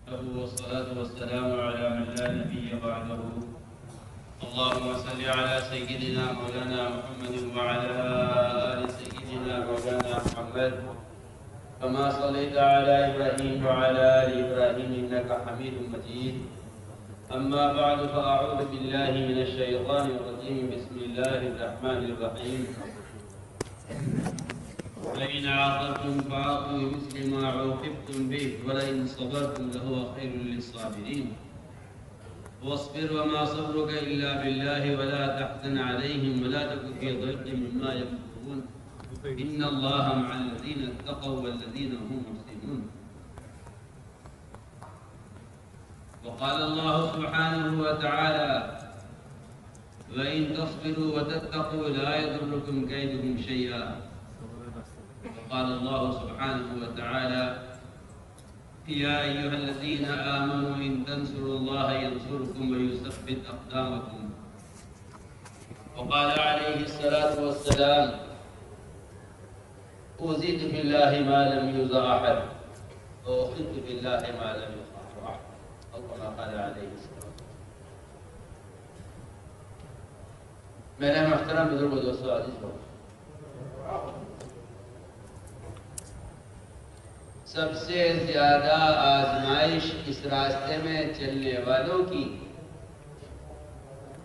والصلاة والسلام على من لا نبي بعده. اللهم صل على سيدنا مولانا محمد وعلى آل سيدنا مولانا محمد كما صليت على إبراهيم وعلى آل إبراهيم إنك حميد مجيد. أما بعد فأعوذ بالله من الشيطان الرجيم. بسم الله الرحمن الرحيم. لئن عاقبتم فعاقبوا بمثل ما عوقبتم به ولئن صبرتم لهو خير للصابرين. واصبر وما صبرك إلا بالله ولا تحزن عليهم ولا تك في ضيق مما يمكرون إن الله مع الذين اتقوا والذين هم محسنون. وقال الله سبحانه وتعالى وإن تصبروا وتتقوا لا يضركم كيدهم شيئا. قال الله سبحانه وتعالى يا أيها الذين آمنوا إن تنصروا الله ينصركم ويثبت أقدامكم. وقال عليه الصلاة والسلام أوذيت في الله ما لم يوذ أحد وأخذت في الله ما لم يخاف أحد أو كما قال عليه الصلاة والسلام. میرے محترم بزرگ و دوستو عزیز ہو، سب سے زیادہ آزمائش اس راستے میں چلنے والوں کی،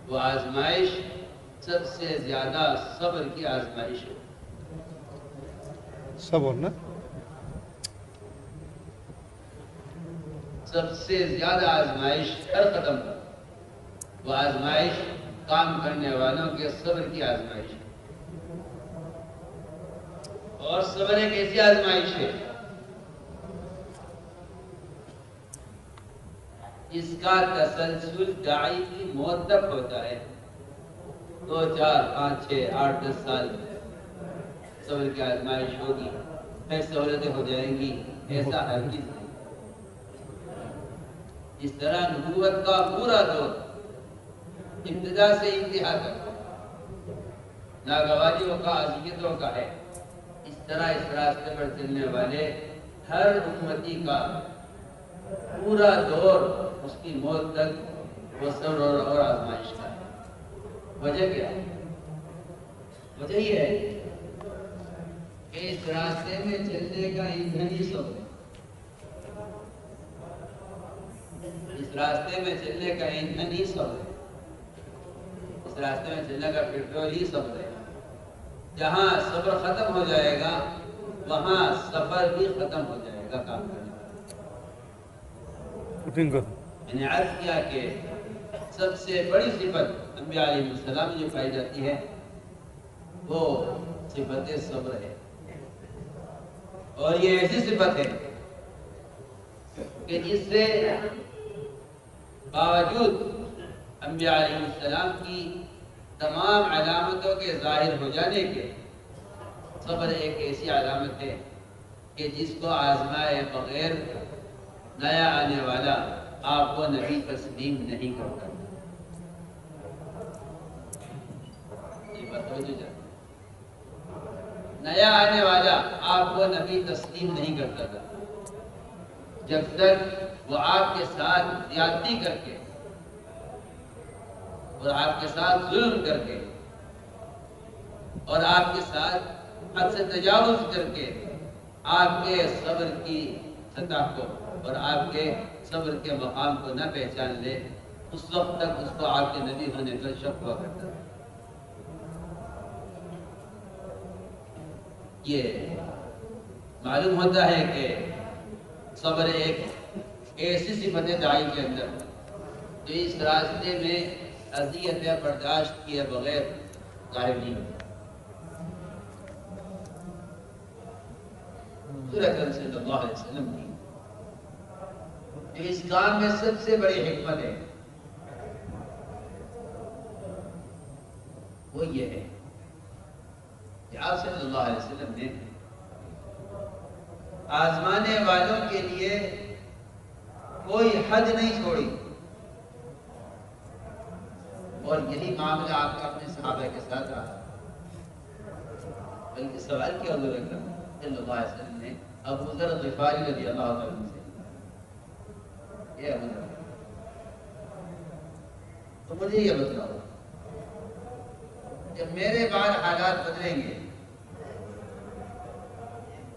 وہ آزمائش سب سے زیادہ صبر کی آزمائش ہے. صبر نا سب سے زیادہ آزمائش ہر قدم پر، وہ آزمائش کام کرنے والوں کے صبر کی آزمائش ہے. اور صبر ایک ایسی آزمائش ہے اس کا تسلسل داعی کی موت تک ہوتا ہے. 2 4 5 6 8 10 سال صبر کی آزمائش ہوگی، پھر سہولتیں ہو جائیں گی، ایسا ہرگز نہیں. اس طرح نبوت کا پورا دور ابتدا سے انتہا تک ناگواریوں کا، اذیتوں کا ہے. اس طرح اس راستے پر چلنے والے ہر امتی کا پورا دور اس کی موت تک وہ صبر اور آزمائش کا ہے. وجہ کیا ہے؟ وجہ یہ ہے کہ اس راستے میں چلنے کا ایندھن ہی صبر ہے. اس راستے میں چلنے کا ایندھن ہی صبر ہے. اس راستے میں چلنے کا پیٹرول ہی صبر ہے. جہاں صبر ختم ہو جائے گا وہاں سفر بھی ختم ہو جائے گا. کام کرنے میں نے عرض کیا کہ سب سے بڑی صفت انبیاء علیہ السلام جو پائی جاتی ہے وہ صفت صبر ہے. اور یہ ایسی صفت ہے کہ جس سے باوجود انبیاء علیہ السلام کی تمام علامتوں کے ظاہر ہو جانے کے، صبر ایک ایسی علامت ہے کہ جس کو آزمائے بغیر نیا آنے والا آپ کو نبی تسلیم نہیں کرتا. یہ بات توجہ جائے، نیا آنے والا آپ کو نبی تسلیم نہیں کرتا تھا جب تک وہ آپ کے ساتھ زیادتی کر کے اور آپ کے ساتھ ظلم کر کے اور آپ کے ساتھ حد سے تجاوز کر کے آپ کے صبر کی سطح کو اور آپ کے صبر کے مقام کو نہ پہچان لے، اس وقت تک اس کو آپ کے نبی ہونے کا شک ہوا کرتا ہے. یہ معلوم ہوتا ہے کہ صبر ایک ایسی صفت ہے داعی کے اندر جو اس راستے میں اذیت برداشت کیے بغیر ظاہر نہیں ہوتا. حضور اکرم صلی اللہ علیہ وسلم کی جو اس کام میں سب سے بڑی حکمت ہے وہ یہ ہے کہ آپ صلی اللہ علیہ وسلم نے آزمانے والوں کے لیے کوئی حد نہیں چھوڑی. اور یہی معاملہ آپ کا اپنے صحابہ کے ساتھ رہا. بلکہ سوال کیا حضور اکرم صلی اللہ علیہ وسلم نے ابو ذر غفاری رضی اللہ عنہ سے یہ ابو ذر، تو مجھے یہ بتلاؤ جب میرے بعد حالات بدلیں گے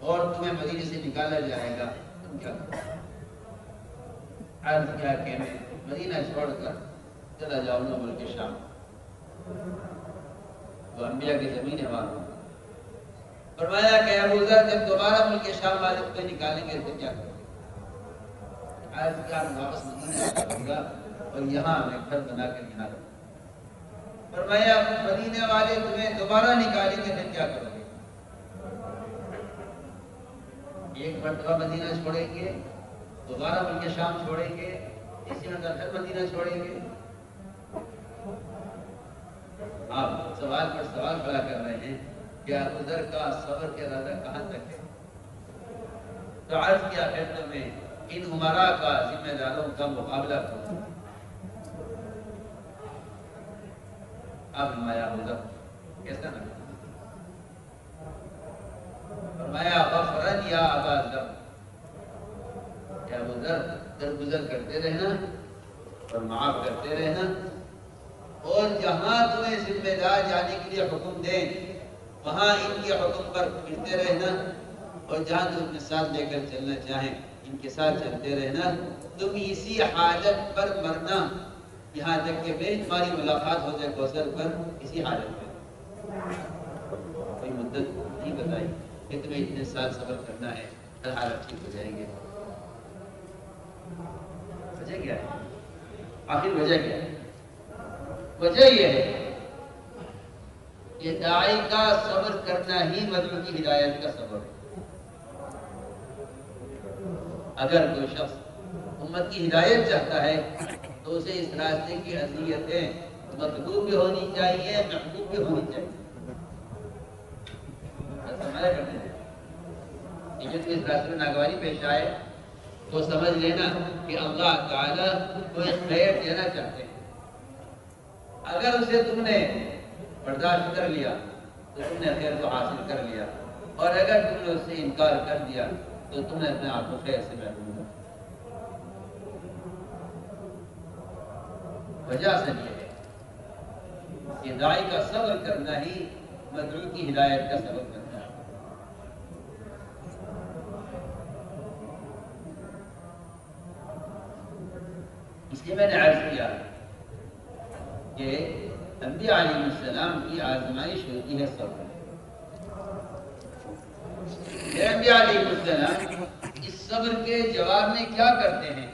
اور تمہیں مدینے سے نکالا جائے گا تم کیا کرو؟ عرض کیا کہ میں مدینہ چھوڑ کر چلا جاؤں گا ملک شام، وہ انبیاء کی زمین ہے وہاں۔ فرمایا کہ ابو ذر جب دوبارہ ملک شام والے تمہیں نکالیں گے تو کیا کرو؟ عرض کیا میں واپس مدینہ جاؤں گا اور یہاں میں گھر بنا کر یہاں رہوں۔ فرمایا مدینے والے تمہیں دوبارہ نکالیں گے پھر کیا کرو گے؟ ایک مرتبہ مدینہ چھوڑیں گے، دوبارہ ملک شام چھوڑیں گے، اسی اندر پھر مدینہ چھوڑیں گے۔ آپ سوال پر سوال کھڑا کر رہے ہیں کہ ابو ذر کا صبر کے ارادہ کہاں تک ہے؟ تو عرض کیا پھر تمہیں ان عمراء کا ذمہ داروں کا مقابلہ کرو۔ اب فرمایا ابو ذر کیسا نہ فرمایا غفرن یا ابا ذر، یا ابو ذر درگزر کرتے رہنا اور معاف کرتے رہنا، اور جہاں تمہیں ذمہ دار جانے کے لیے حکم دیں وہاں ان کے حکم پر پھرتے رہنا، اور جہاں تم اپنے ساتھ لے کر چلنا چاہیں ان کے ساتھ چلتے رہنا۔ تم اسی حالت پر مرنا یہاں تک کہ میری تمہاری ملاقات ہو جائے کوثر پر، اسی حالت میں کوئی مدت نہیں بتائی کہ تمہیں اتنے سال صبر کرنا ہے، ہر حالت ٹھیک ہو جائیں گے۔ وجہ کیا ہے؟ آخر وجہ کیا ہے؟ وجہ یہ ہے کہ داعی کا صبر کرنا ہی مدعو کی ہدایت کا سبب ہے۔ اگر کوئی شخص امت کی ہدایت چاہتا ہے تو اسے اس راستے کی اذیتیں مطلوب بھی ہونی چاہیے، محبوب بھی ہونی چاہیے۔ سمجھا کرتے ہیں لیکن اس راستے میں ناگواری پیش آئے تو سمجھ لینا کہ اللہ تعالیٰ کو ایک خیر دینا چاہتے ہیں۔ اگر اسے تم نے برداشت کر لیا تو تم نے خیر کو حاصل کر لیا، اور اگر تم نے اس سے انکار کر دیا تو تم نے اپنے آپ کو خیر سے محروم کر۔ وجہ سے یہ ہے کہ داعی کا صبر کرنا ہی مدعو کی ہدایت کا سبب کرتا ہے۔ اس لیے میں نے عرض کیا کہ انبیاء علیہ السلام کی آزمائش ہوتی ہے صبر۔ انبیاء علیہ السلام اس صبر کے جواب میں کیا کرتے ہیں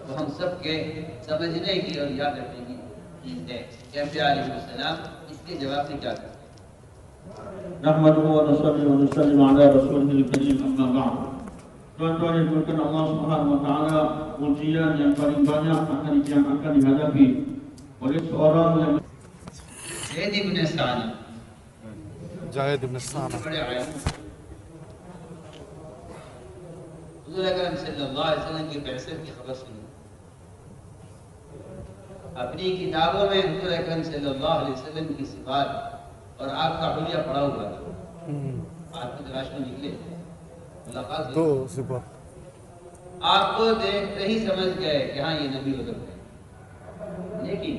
وہ ہم سب کے سمجھنے کی اور یاد رکھنے کی چیز ہے کہ انبیاء علیہ السلام اس کے جواب میں کیا کرتے ہیں۔ نحمده ونصلي ونسلم على رسوله الكريم أما بعد. Tuan-tuan yang dimuliakan Allah Subhanahu wa taala, ujian yang paling banyak akan dihadapi oleh seorang yang زید ابن ثانیہ زید ابن ثانیہ بڑے عالم حضور اکرم صلی اللہ علیہ وسلم کی بعثت کی خبر سنی، اپنی کتابوں میں حضور اکرم صلی اللہ علیہ وسلم کی صفات اور آپ کا حلیہ پڑا ہوا تھا۔ آپ کی تلاش میں نکلے ملاقات دو ہوئی، صفات آپ کو دیکھتے ہی سمجھ گئے کہ ہاں یہ نبی حضور ہے، لیکن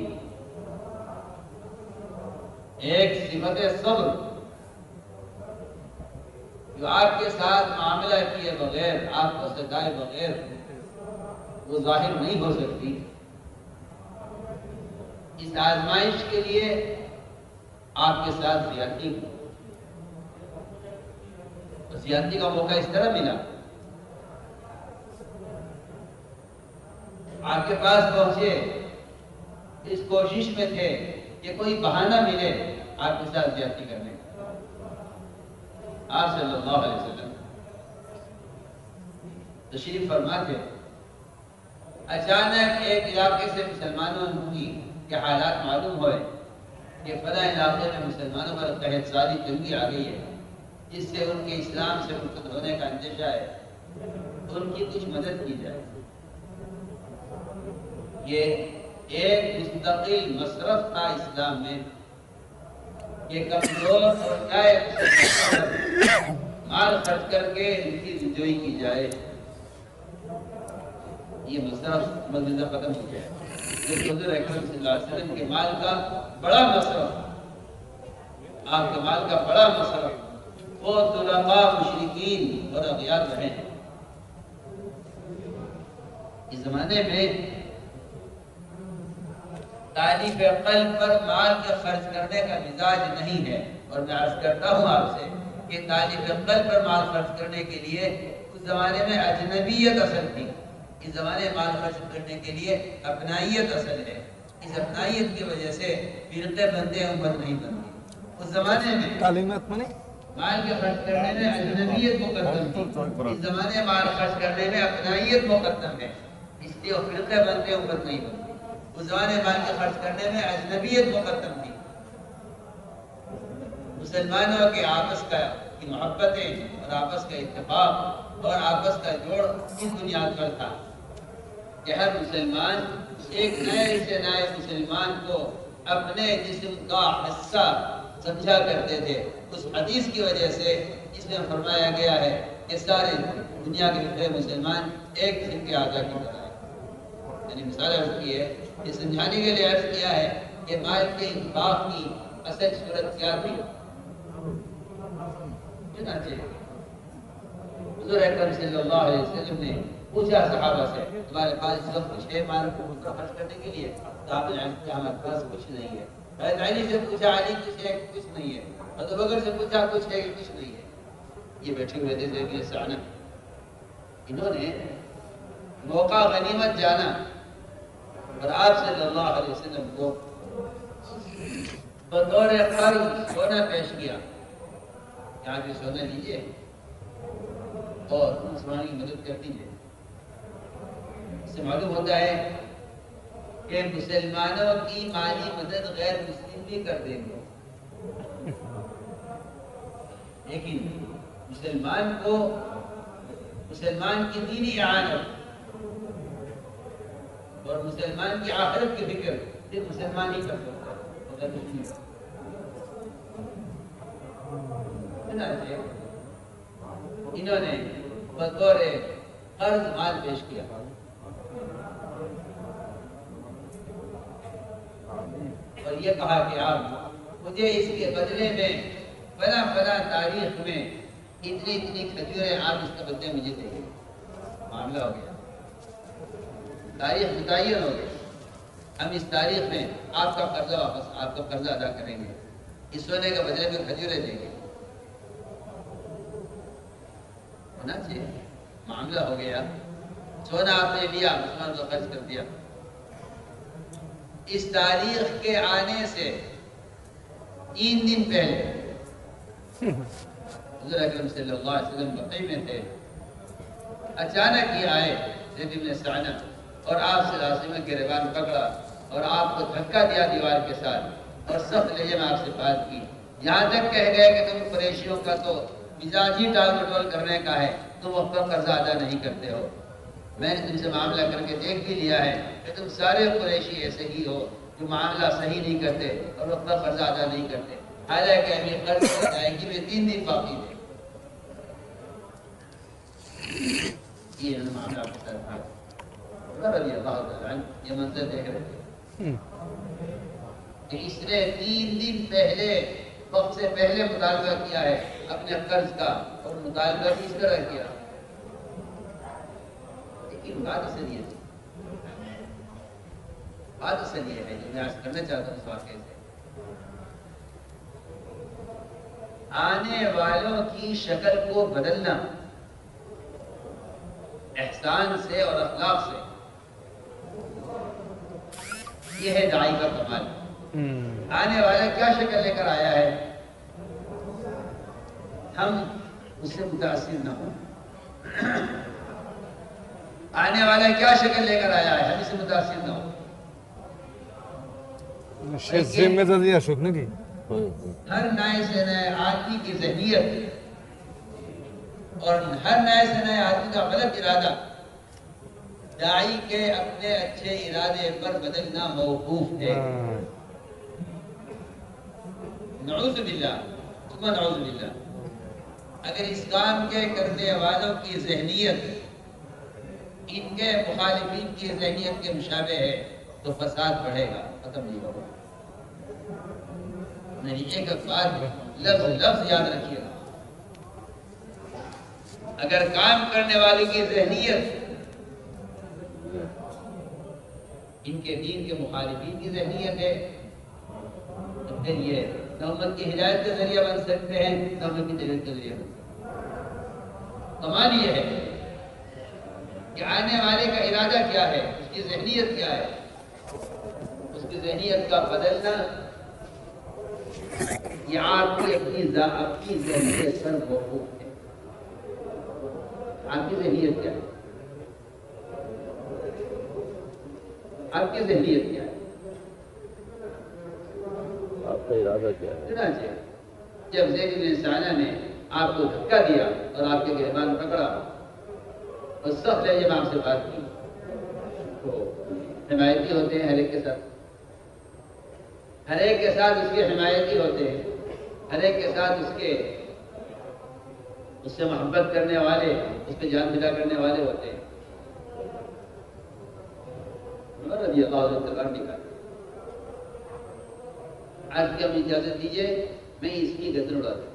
ایک صفت صبر جو آپ کے ساتھ معاملہ کیے بغیر، آپ کو ستائے بغیر وہ ظاہر نہیں ہو سکتی۔ اس آزمائش کے لیے آپ کے ساتھ زیادتی ہوئی، زیادتی کا موقع اس طرح ملا، آپ کے پاس پہنچے اس کوشش میں تھے کہ کوئی بہانہ ملے آپ کے ساتھ زیادتی کرنے کا۔ آپ صلی اللہ علیہ وسلم تشریف فرما تھے، اچانک ایک علاقے سے مسلمانوں کی کے حالات معلوم ہوئے کہ فلاں علاقے میں مسلمانوں پر قحط سالی تنگی آ گئی ہے، جس سے ان کے اسلام سے مرتد ہونے کا اندیشہ ہے، ان کی کچھ مدد کی جائے۔ یہ ایک مستقل مصرف تھا اسلام میں کہ کمزور اور نائب مال خرچ کر کے ان کی رجوئی کی جائے۔ یہ مسئلہ مزیدہ ختم ہو گیا ہے۔ حضور اکرم صلی اللہ علیہ وسلم کے مال کا بڑا مصرف، آپ کے مال کا بڑا مصرف وہ طلقاء مشرکین اور اغیار رہے ہیں۔ اس زمانے میں تالیف قلب پر مال کے خرچ کرنے کا مزاج نہیں ہے، اور میں عرض کرتا ہوں آپ سے کہ تالیف قلب پر مال خرچ کرنے کے لیے اس زمانے میں اجنبیت اصل تھی، اس زمانے میں مال خرچ کرنے کے لیے اپنائیت اصل ہے۔ اس اپنائیت کی وجہ سے فرقے بنتے ہیں، امت نہیں بنتی۔ اس زمانے میں تعلیمات میں نہیں مال کے خرچ کرنے میں اجنبیت مقدم تھی، اس زمانے میں مال خرچ کرنے میں اپنائیت مقدم ہے، اس لیے وہ فرقے بنتے ہیں، امت نہیں بنتی۔ اس زمانے مال کے خرچ کرنے میں اجنبیت مقدم تھی۔ مسلمانوں کے آپس کی محبتیں اور آپس کا اتفاق اور آپس کا جوڑ اس بنیاد پر تھا کہ ہر مسلمان ایک نئے سے نئے مسلمان کو اپنے جسم کا حصہ سمجھا کرتے تھے۔ اس حدیث کی وجہ سے اس میں فرمایا گیا ہے کہ سارے دنیا کے بکھرے مسلمان ایک جسم کے اعضاء کی طرح ہیں۔ یعنی مثال عرض کی ہے، یہ سمجھانے کے لیے عرض کیا ہے کہ مال کے انفاق کی اصل صورت کیا تھی۔ حضور اکرم صلی اللہ علیہ وسلم نے پوچھا صحابہ سے، تمہارے پاس اس وقت کچھ ہے مال کو خرچ کرنے کے لیے؟ صحابہ نے کہا ہمارے پاس کچھ نہیں ہے۔ حضرت علی سے پوچھا، علی کچھ ہے؟ کچھ نہیں ہے۔ حضرت بکر سے پوچھا، کچھ ہے کہ کچھ نہیں ہے؟ یہ بیٹھے ہوئے تھے زید بن سعنہ، انہوں نے موقع غنیمت جانا اور آپ صلی اللہ علیہ وسلم کو بطور قرض سونا پیش کیا، یہاں پہ سونا لیجیے اور مسلمانوں کی مدد کر دیجیے۔ اس سے معلوم ہوتا ہے کہ مسلمانوں کی مالی مدد غیر مسلم بھی کر دیں گے، لیکن مسلمان کی دینی اعانت اور مسلمان کی آخرت کی فکر صرف مسلمان ہی کر سکتا ہے، غیر مسلم۔ انہوں نے بطور قرض مال پیش کیا اور یہ کہا کہ آپ مجھے اس کے بدلے میں فلاں فلاں تاریخ میں اتنی اتنی کھجوریں آپ اس کے بدلے مجھے دیں گے۔ معاملہ ہو گیا، تاریخ متعین ہو گئی، ہم اس تاریخ میں آپ کا قرضہ ادا کریں گے، اس سونے کے بدلے میں کھجوریں دیں گے۔ ہونا چاہیے، معاملہ ہو گیا، سونا آپ نے لیا، مسلمان کو خرچ کر دیا۔ اس تاریخ کے آنے سے 3 دن پہلے حضور اکرم صلی اللہ علیہ وسلم بقیع میں تھے، اچانک ہی آئے زید بن سعنہ اور آپ صلی اللہ علیہ وسلم کے گریبان پکڑا اور آپ کو دھکا دیا دیوار کے ساتھ اور سخت لہجے میں آپ سے بات کی، یہاں تک کہہ گئے کہ تم قریشیوں کا تو مزاج ہی ٹال مٹول کرنے کا ہے، تم وقت پر قرضہ ادا نہیں کرتے ہو۔ میں نے تم سے معاملہ کر کے دیکھ بھی لیا ہے کہ تم سارے قریشی ایسے ہی ہو جو معاملہ صحیح نہیں کرتے اور وقت پر قرضہ ادا نہیں کرتے، حالانکہ ابھی قرض کی ادائیگی میں 3 دن باقی تھے۔ یہ معاملہ آپ کے ساتھ تھا، رضی اللہ تعالیٰ عنہ یہ منظر دیکھ رہے تھے کہ اس نے 3 دن پہلے وقت سے پہلے مطالبہ کیا ہے اپنے قرض کا، اور مطالبہ بھی اس طرح کیا، لیکن بات اصل یہ ہے جو میں آج کرنا چاہتا ہوں اس واقعے سے، آنے والوں کی شکل کو بدلنا احسان سے اور اخلاق سے، یہ ہے داعی کا کمال۔ آنے والا کیا شکل لے کر آیا ہے، ہم اس سے متاثر نہ ہوں۔ آنے والا کیا شکل لے کر آیا ہے، ہم اس سے متاثر نہ ہوں۔ ذمہ داری اشوک کی ہر نئے سے نئے آدمی کی ذہنیت اور ہر نئے سے نئے آدمی کا غلط ارادہ داعی کے اپنے اچھے ارادے پر بدلنا موقوف ہے۔ نعوذ باللہ ثم نعوذ باللہ، اگر اس کام کے کرنے والوں کی ذہنیت ان کے مخالفین کی ذہنیت کے مشابہ ہے تو فساد بڑھے گا، ختم نہیں ہوگا۔ میری ایک الفاظ لفظ یاد رکھیے گا، اگر کام کرنے والے کی ذہنیت ان کے دین کے مخالفین کی ذہنیت ہے تو پھر یہ نہ امت کی ہدایت کا ذریعہ بن سکتے ہیں نہ امت کی تجارت کا ذریعہ بن سکتے ہیں۔ کمال یہ ہے کہ آنے والے کا ارادہ کیا ہے، اس کی ذہنیت کیا ہے، اس کی ذہنیت کا بدلنا یہ آپ کی اپنی ذہنیت پر موقوف ہے۔ آپ کی ذہنیت کیا ہے، آپ کی ذہنیت کیا ہے، آپ کا ارادہ کیا ہے؟ چنانچہ جب زید بن ثعلبہ نے آپ کو دھکا دیا اور آپ کے گریبان پکڑا اور سخت جب آپ سے بات کی تو حمایتی ہوتے ہیں ہر ایک کے ساتھ، ہر ایک کے ساتھ اس کے حمایتی ہوتے ہیں، ہر ایک کے ساتھ اس سے محبت کرنے والے، اس پہ جان فدا کرنے والے ہوتے ہیں۔ عمر رضی اللہ عنہ تلوار نکالی، آج کی ہمیں اجازت دیجیے میں اس کی گردن اڑا دوں،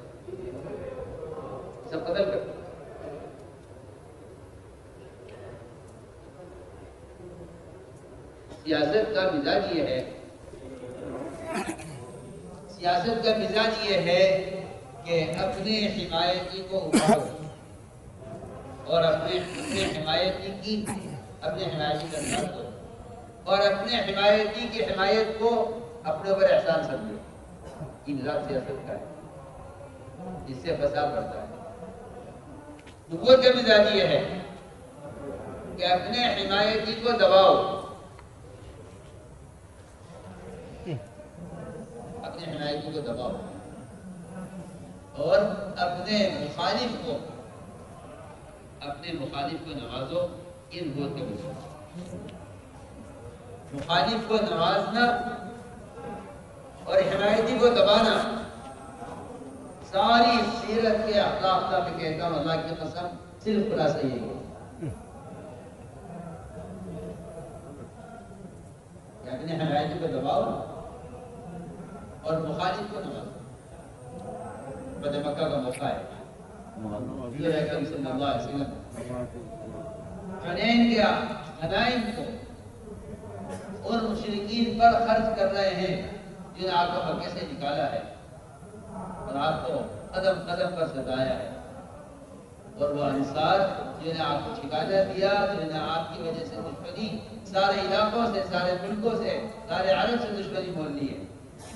سب قتل کر۔ سیاست کا مزاج یہ ہے، سیاست کا مزاج یہ ہے کہ اپنے حمایتی کو اٹھاؤ اور اپنے حمایتی کی اپنے حمایتی کا ساتھ دو اور اپنے حمایتی کی حمایت کو اپنے اوپر احسان سمجھو۔ یہ مزاج سیاست کا ہے، جس سے فساد بڑھتا ہے۔ نبوت کا مزاج یہ ہے کہ اپنے حمایتی کو دباؤ، اپنے حمایتی کو دباؤ اور اپنے مخالف کو نوازو۔ ان نبوت کے مزاج، مخالف کو نوازنا اور حمایتی کو دبانا ساری سیرت کے اخلاق کا میں کہتا ہوں اللہ کی قسم صرف خلاصہ یہی ہے کہ اپنے حمایتی کو دباؤ اور مخالف کو نوازو۔ فتح مکہ کا موقع ہے، حضور اکرم صلی اللہ علیہ وسلم حنین کے غنائم کو ان مشرکین پر خرچ کر رہے ہیں جنہوں نے آپ کو مکے سے نکالا ہے اور آپ کو قدم قدم پر ستایا ہے، اور وہ انصار جنہوں نے آپ کو ٹھکانہ دیا، جنہوں نے آپ کی وجہ سے دشمنی سارے علاقوں سے، سارے ملکوں سے، سارے عرب سے دشمنی مول لی ہے،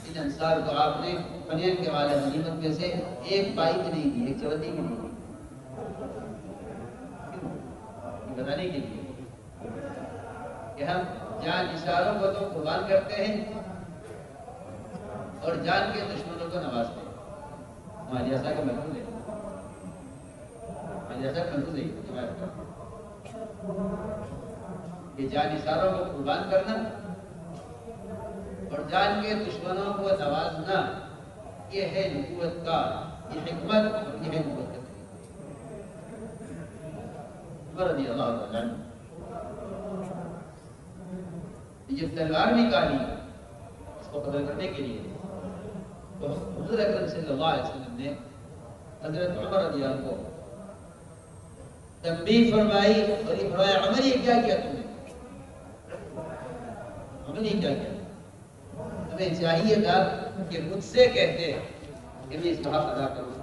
ان انصار کو آپ نے حنین کے والے غنیمت میں سے ایک پائی بھی نہیں دی، ایک چوتھی بھی نہیں دی، بتانے کے لیے کہ ہم جان اشاروں کو تو قربان کرتے ہیں اور جان کے دشمنوں کو نوازتے ہیں۔ ہماری ایسا کا محفوظ ہے، ہماری ایسا محفوظ ہے کہ جان اشاروں کو قربان کرنا اور جان کے دشمنوں کو نوازنا، یہ ہے نبوت کا، یہ حکمت اور یہ ہے نبوت کا۔ رضی اللہ تعالیٰ عنہ جب تلوار نکالی اس کو قتل کرنے کے لیے تو حضور اکرم صلی اللہ علیہ وسلم نے حضرت عمر رضی اللہ عنہ کو تنبیہ فرمائی اور یہ فرمایا عمر یہ کیا کیا تم نے، عمر یہ کیا کیا، تمہیں چاہیے تھا کہ مجھ سے کہتے کہ میں اس کا حق ادا کروں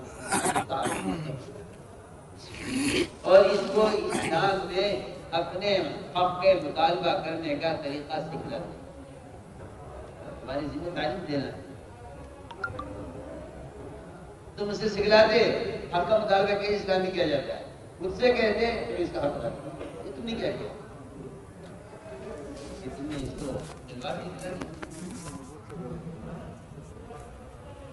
اور اس کو اسلام میں اپنے حق کے مطالبہ کرنے کا طریقہ سکھلا دیں۔ ہماری ذمہ تعلیم دینا ہے، تم اسے سکھلاتے حق کا مطالبہ کیسے اسلامی کیا جاتا ہے، مجھ سے کہتے کہ اس کا حق ادا کرو، یہ تم نے کیا کیا کہ تم نے اس کو تلوار کی طرح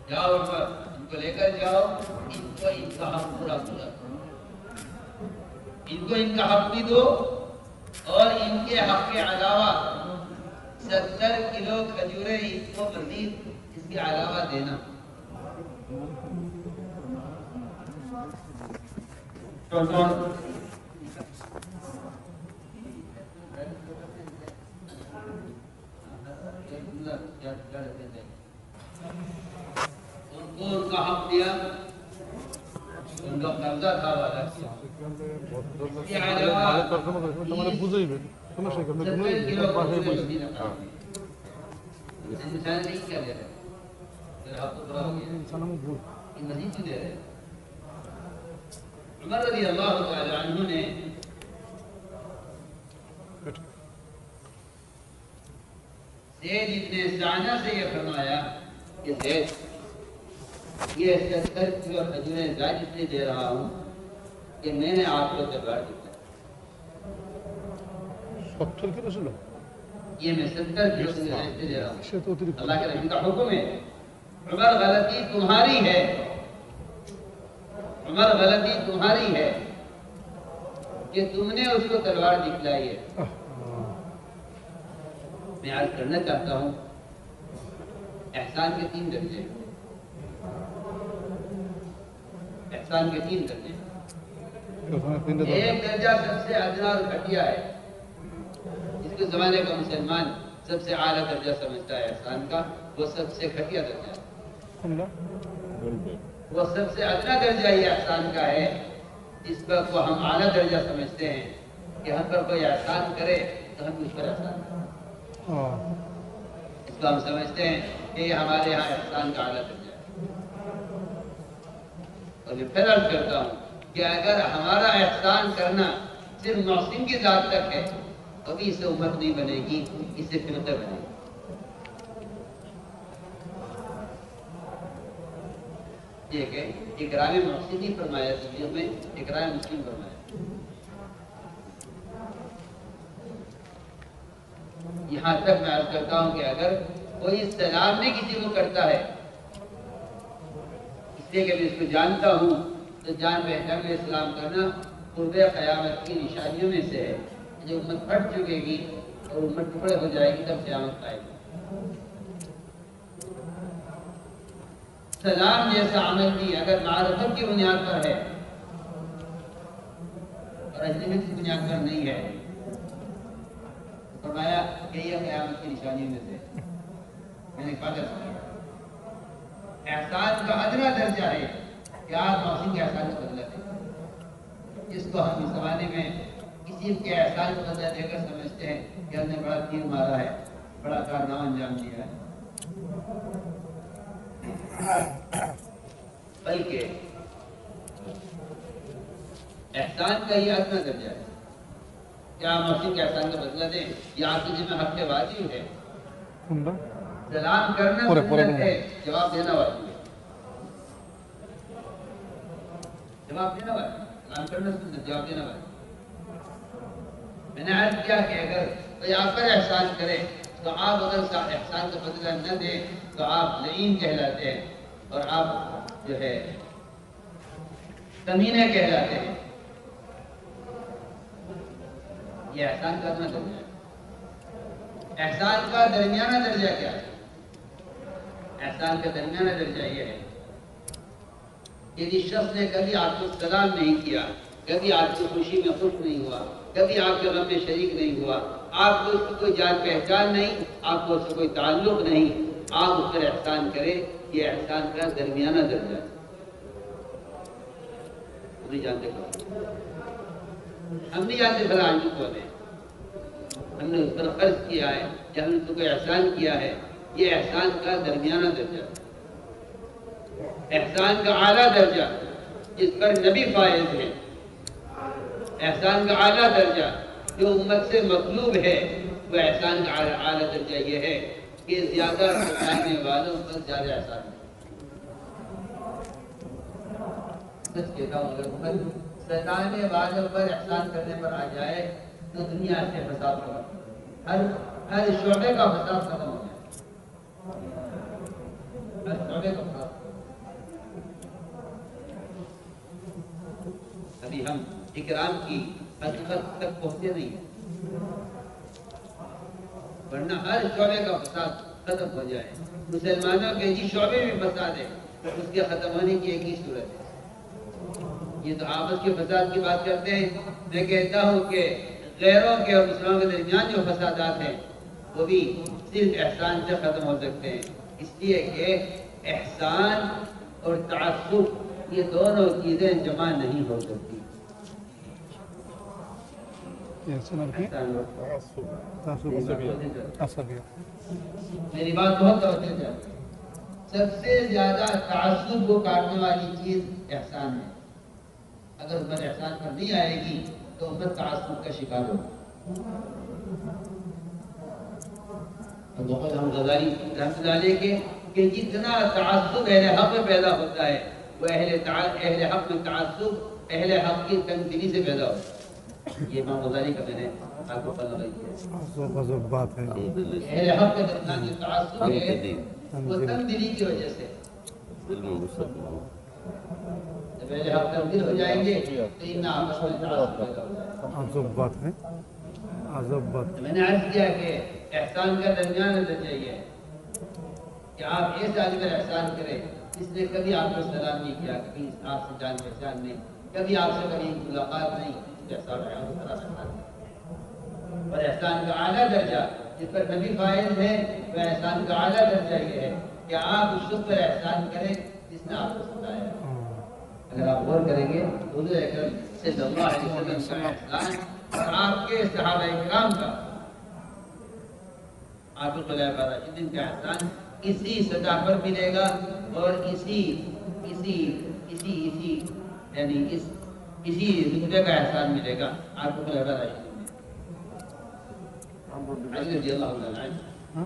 جاؤ ان کو لے کر جاؤ، ان کو ان کا حق پورا پورا ان کو ان کا حق بھی دو اور ان کے حق کے علاوہ 70 کلو کھجوریں ان کو مزید اس کے علاوہ دینا۔ کے علاوہ তোমাদের বুঝাইবেন সমস্যা কি আপনি 70 کلو বাসায় گوشت বসে بھی رکھا ہوا ہے۔ انسان نہیں کیا دے رہے پھر آپ تو برا ہو گیا ইনসান আমি ভুল یہ مزید کیوں دے رہے عمر رضی اللہ تعالی عنہ نے زید ابن سعنہ سے یہ فرمایا کہ زید یہ 70 کلو کھجوریں زائد اس لیے دے رہا ہوں کہ میں نے آپ کو تلوار دکھائی 70 কিলো ছিল یہ میں 70 کلو کھجوریں دے رہا ہوں সে তো অতিরিক্ত اللہ کے رحم کا حکم ہے عمر غلطی تمہاری ہے عمر غلطی تمہاری ہے کہ تم نے اس کو تلوار دکھلائی ہے میں عرض کرنا چاہتا ہوں احسان کے 3 درجے احسان کے 3 درجے ایک درجہ سب سے ادنا اور گھٹیا ہے جس کے زمانے کا مسلمان سب سے اعلیٰ درجہ سمجھتا ہے احسان کا وہ سب سے گھٹیا درجہ ہے وہ سب سے ادنا درجہ یہ احسان کا ہے جس پر کو ہم اعلیٰ درجہ سمجھتے ہیں کہ ہم پر کوئی احسان کرے تو ہم اس پر احسان کریں اس کو ہم سمجھتے ہیں کہ یہ ہمارے یہاں احسان کا اعلیٰ درجہ ہے اور میں پھر عرض کرتا ہوں کہ اگر ہمارا احسان کرنا صرف محسن کی ذات تک ہے کبھی اس سے امت نہیں بنے گی اس سے فرقہ بنے گی یہ کہ اکرام محسن نہیں فرمایا تبلیغ میں اکرام مسلم فرمایا یہاں تک میں عرض کرتا ہوں کہ اگر کوئی سلام نہیں کسی کو کرتا ہے اس لیے کہ میں اس کو جانتا ہوں تو جان پہچان میں سلام کرنا قرب قیامت کی نشانیوں میں سے ہے جو امت پھٹ چکے گی اور امت ٹکڑے ہو جائے گی تب قیامت قائم سلام جیسا عمل بھی اگر معرفت کی بنیاد پر ہے اور اجنبیت کی بنیاد پر نہیں ہے فرمایا کہ یہ قیامت کی نشانیوں میں سے میں نے کہا احسان کا ادنا درجہ ہے کہ آپ محسن کے احسان کا بدلہ دیں جس کو ہم اس زمانے میں کسی کے احسان کا بدلہ دے کر سمجھتے ہیں کہ ہم نے بڑا تیر مارا ہے بڑا کارنامہ انجام دیا ہے بلکہ احسان کا یہ ادنا درجہ ہے کیا محسن کے احسان کا بدلہ دیں یا آپ کی ذمہ حق واجب ہے سلام کرنا سنت ہے جواب دینا واجب ہے جواب دینا واجب سلام کرنا سنت جواب دینا واجب میں نے عرض کیا کہ اگر کوئی آپ پر احسان کرے تو آپ اگر احسان کا بدلہ نہ دیں تو آپ لعین کہلاتے ہیں اور آپ جو ہے کمینے کہلاتے ہیں یہ احسان کا ادنا درجہ ہے احسان کا درمیانہ درجہ کیا ہے احسان کا درمیانہ درجہ یہ ہے کہ جس شخص نے کبھی آپ کو سلام نہیں کیا کبھی آپ کی خوشی میں خوش نہیں ہوا کبھی آپ کے غم میں شریک نہیں ہوا آپ کو اس کی کوئی جان پہچان نہیں آپ کو اس سے کوئی تعلق نہیں آپ اس پر احسان کرے یہ احسان کا درمیانہ درجہ ہے ہم نہیں جانتے بھلا آنجو کون ہے ہم نے اس پر قرض کیا ہے یا ہم نے اس کو احسان کیا ہے یہ احسان کا درمیانہ درجہ احسان کا اعلیٰ درجہ جس پر نبی فائز ہے احسان کا اعلیٰ درجہ جو امت سے مطلوب ہے وہ احسان کا اعلیٰ درجہ یہ ہے کہ زیادہ ستانے والوں پر زیادہ احسان سچ کہتا ہوں اگر امت ستانے والوں پر احسان کرنے پر آ جائے تو دنیا سے فساد ختم ہر شعبے کا فساد ختم ہو جائے ہر شعبے کا فساد ابھی ہم اکرام کی حقیقت تک پہنچے نہیں ہیں ورنہ ہر شعبے کا فساد ختم ہو جائے مسلمانوں کے جس شعبے میں فساد ہے اس کے ختم ہونے کی ایک ہی صورت ہے یہ تو آپس کے فساد کی بات کرتے ہیں میں کہتا ہوں کہ غیروں کے اور مسلمانوں کے درمیان جو فسادات ہیں وہ بھی صرف احسان سے ختم ہو سکتے ہیں اس لیے کہ احسان اور تعصب یہ دونوں چیزیں جمع نہیں ہو سکتی يحسن الحين عصبية میری بات بہت توجہ ہے. سب سے زیادہ تعصب کو کاٹنے والی چیز احسان ہے. اگر امت احسان پر نہیں آئے گی تو امت تعصب کا شکار ہوگی. ہم غزالی رحمۃ اللہ علیہ کے کہ جتنا تعصب اہل حق میں پیدا ہوتا ہے وہ اہل حق میں تعصب اہل حق کی تنگ دلی سے پیدا ہوتا ہے. یہ امام غزالی کا میں نے آپ کو پتہ لگی غضب بات ہے اہل حق کے درمیان جو تعصب ہے وہ تنگ دلی کی وجہ سے. جب اہل حق تنگ دل ہو جائیں گے تو ان آپس میں تعصب پیدا ہوتا ہے. عذاب بات ہے عذاب بات. میں نے عرض کیا کہ احسان کا درمیان ہونا چاہیے کہ آپ ایسے آدمی پر احسان کریں جس نے کبھی آپ کو سلام نہیں کیا, کبھی آپ سے جان پہچان نہیں, کبھی آپ سے کبھی ملاقات نہیں. احسان ہے اور احسان کا اعلیٰ درجہ جس پر نبی فائز ہے وہ احسان کا اعلیٰ درجہ یہ ہے کہ آپ اس شخص پر احسان کریں جس نے آپ کو ستایا. اگر آپ غور کریں گے تو حضور اکرم صلی اللہ علیہ وسلم کا احسان اور آپ کے صحابہ کرام کا آپ خلفاء راشدین کا احسان اسی سطح پر ملے گا اور اسی یعنی اسی رتبے کا احسان ملے گا آپ کو خلفاء راشدین میں. علی رضی اللہ تعالیٰ عنہ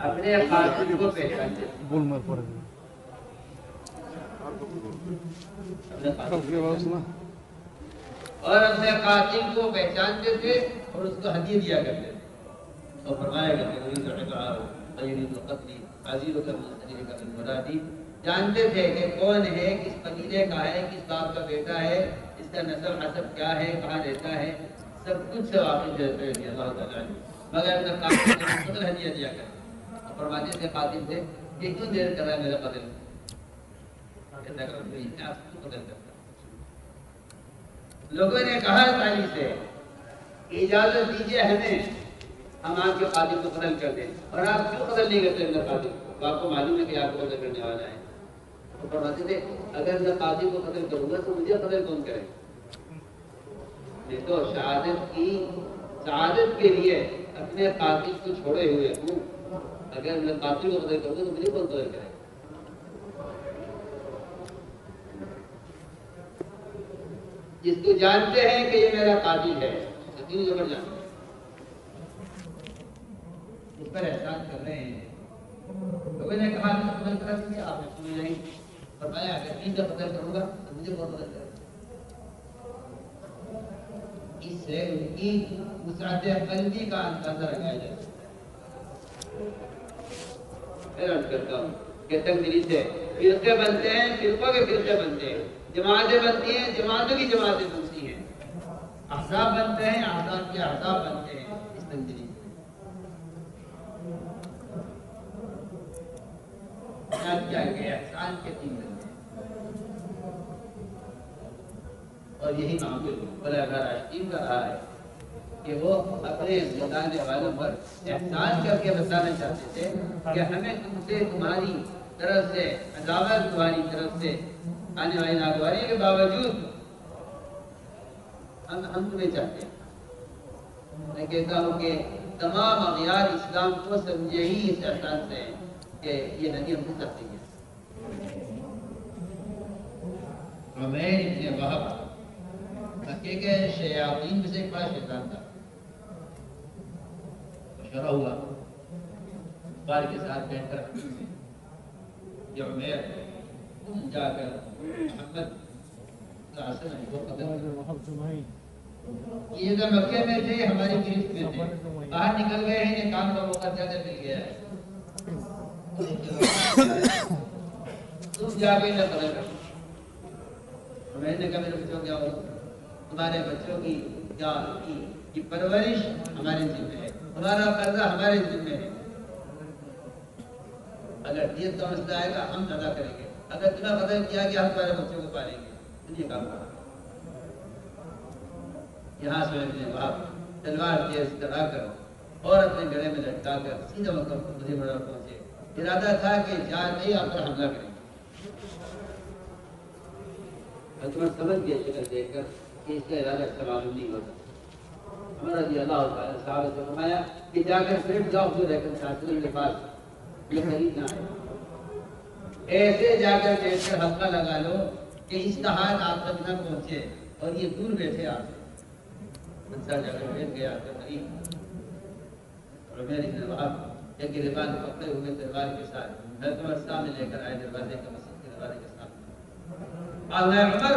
اپنے قاتل کو پہچانتے تھے. بول مر پڑے اور اپنے قاتل کو پہچانتے تھے اور اس کو ہدیہ دیا کرتے تھے اور فرمایا کرتے جانتے تھے کہ کون ہے, کس قبیلے کا ہے, کس باپ کا بیٹا ہے, اس کا نسب حسب کیا ہے, کہاں رہتا ہے, سب کچھ سے واقف رہتے اللہ تعالیٰ نے. مگر اپنے قاتل کو قتل ہدیہ دیا کرتے اور فرماتے تھے قاتل سے کہ کیوں دیر کر رہا ہے میرا قتل. لوگوں نے کہا تعالی سے اجازت دیجیے ہمیں, ہم آپ کے قاتل کو قتل کر دیں. اور آپ کیوں قتل نہیں کرتے اپنے قاتل کو؟ آپ کو معلوم ہے کہ آپ کو قتل کرنے والا ہے. تو فرماتے تھے اگر میں قاتل کو قتل کروں گا تو مجھے قتل کون کرے؟ نہیں تو شہادت کے لیے اپنے قاتل کو چھوڑے ہوئے ہوں. اگر میں قاتل کو قتل کروں گا تو مجھے کون قتل کرے؟ جس کو جانتے ہیں کہ یہ میرا قاتل ہے تین زبر جانتے ہیں, اس پر احسان کر رہے ہیں. لوگوں نے کہا کہ قتل کر دیا, آپ نے سنے نہیں. فرمایا اگر تین کا قتل کروں گا تو مجھے کون قتل کرے؟ اس سے ان کی وسعت قلبی کا اندازہ لگایا جا سکتا ہے. میں عرض کرتا ہوں کہ تنگ دلی سے فرقے بنتے ہیں, فرقوں کے فرقے بنتے ہیں, جماعتیں بنتی ہیں, جماعتوں کی جماعتیں بنتی ہیں, احزاب بنتے ہیں, احزاب کے احزاب بنتے ہیں. اس تنگ دلی کیا کہ احسان کے تین بنتے ہیں اور یہی معاملے خلفاء راشدین کا رہا ہے کہ وہ اپنے بتانے والوں پر احسان کر کے بتانا چاہتے تھے کہ ہمیں تم سے تمہاری طرف سے عداوت, تمہاری طرف سے آنے والی ناگواری کے باوجود ہم تمہیں چاہتے ہیں. میں کہتا ہوں کہ تمام اغیار اسلام کو سمجھے ہی اس احسان سے کہ یہ نبی ہم سے چاہتے ہیں. عمیر ابن وہب مکے کے شیاطین میں سے ایک بڑا شیطان تھا. مشورہ ہوا بار کے ساتھ بیٹھ کر کہ عمیر تم جا کر محمد کو قتل کر. یہ جو مکے میں تھے ہماری گرفت میں تھے, باہر نکل گئے ہیں, یہ کام کا موقع زیادہ مل گیا ہے. تم جا کے نہ قتل کر. میں نے کہا میرے بچوں کیا ہو, تمہارے بچوں کی پرورش ہمارے ذمہ ہے, تمہارا قرضہ ہمارے ذمہ ہے. اگر دیت کا مسئلہ آئے گا ہم ادا کریں گے, اگر تمہیں قتل کیا گیا ہم تمہارے بچوں کو پالیں گے. یہ کام کرا. یہاں سے تلوار تیز کرا کر اور اپنے گلے میں لٹکا کر سیدھا مدینہ منورہ پہنچے. ارادہ تھا کہ جان نہیں آپ پر حملہ کریں گے. تمہیں سمجھ گیا شکل دیکھ کر کہ اس کا ارادہ اچھا معلوم نہیں ہوتا. عمر رضی اللہ تعالیٰ صحابہ سے فرمایا کہ جا کر بیٹھ جاؤ حضور اکرم صلی اللہ علیہ وسلم کے پاس، یہ قریب نہ آئے، ایسے جا کر بیٹھ کر حلقہ لگا لو کہ اشتہار آپ تک نہ پہنچے اور یہ دور بیٹھے آپ سے۔ انسان جا کر بیٹھ گیا تو قریب عمر بن وہب ایک گریبان پکڑے ہوئے تلوار کے ساتھ حضرت عمر سامنے لے کر آئے دروازے کا، مسجد کے دروازے کے سامنے۔ اللہ عمر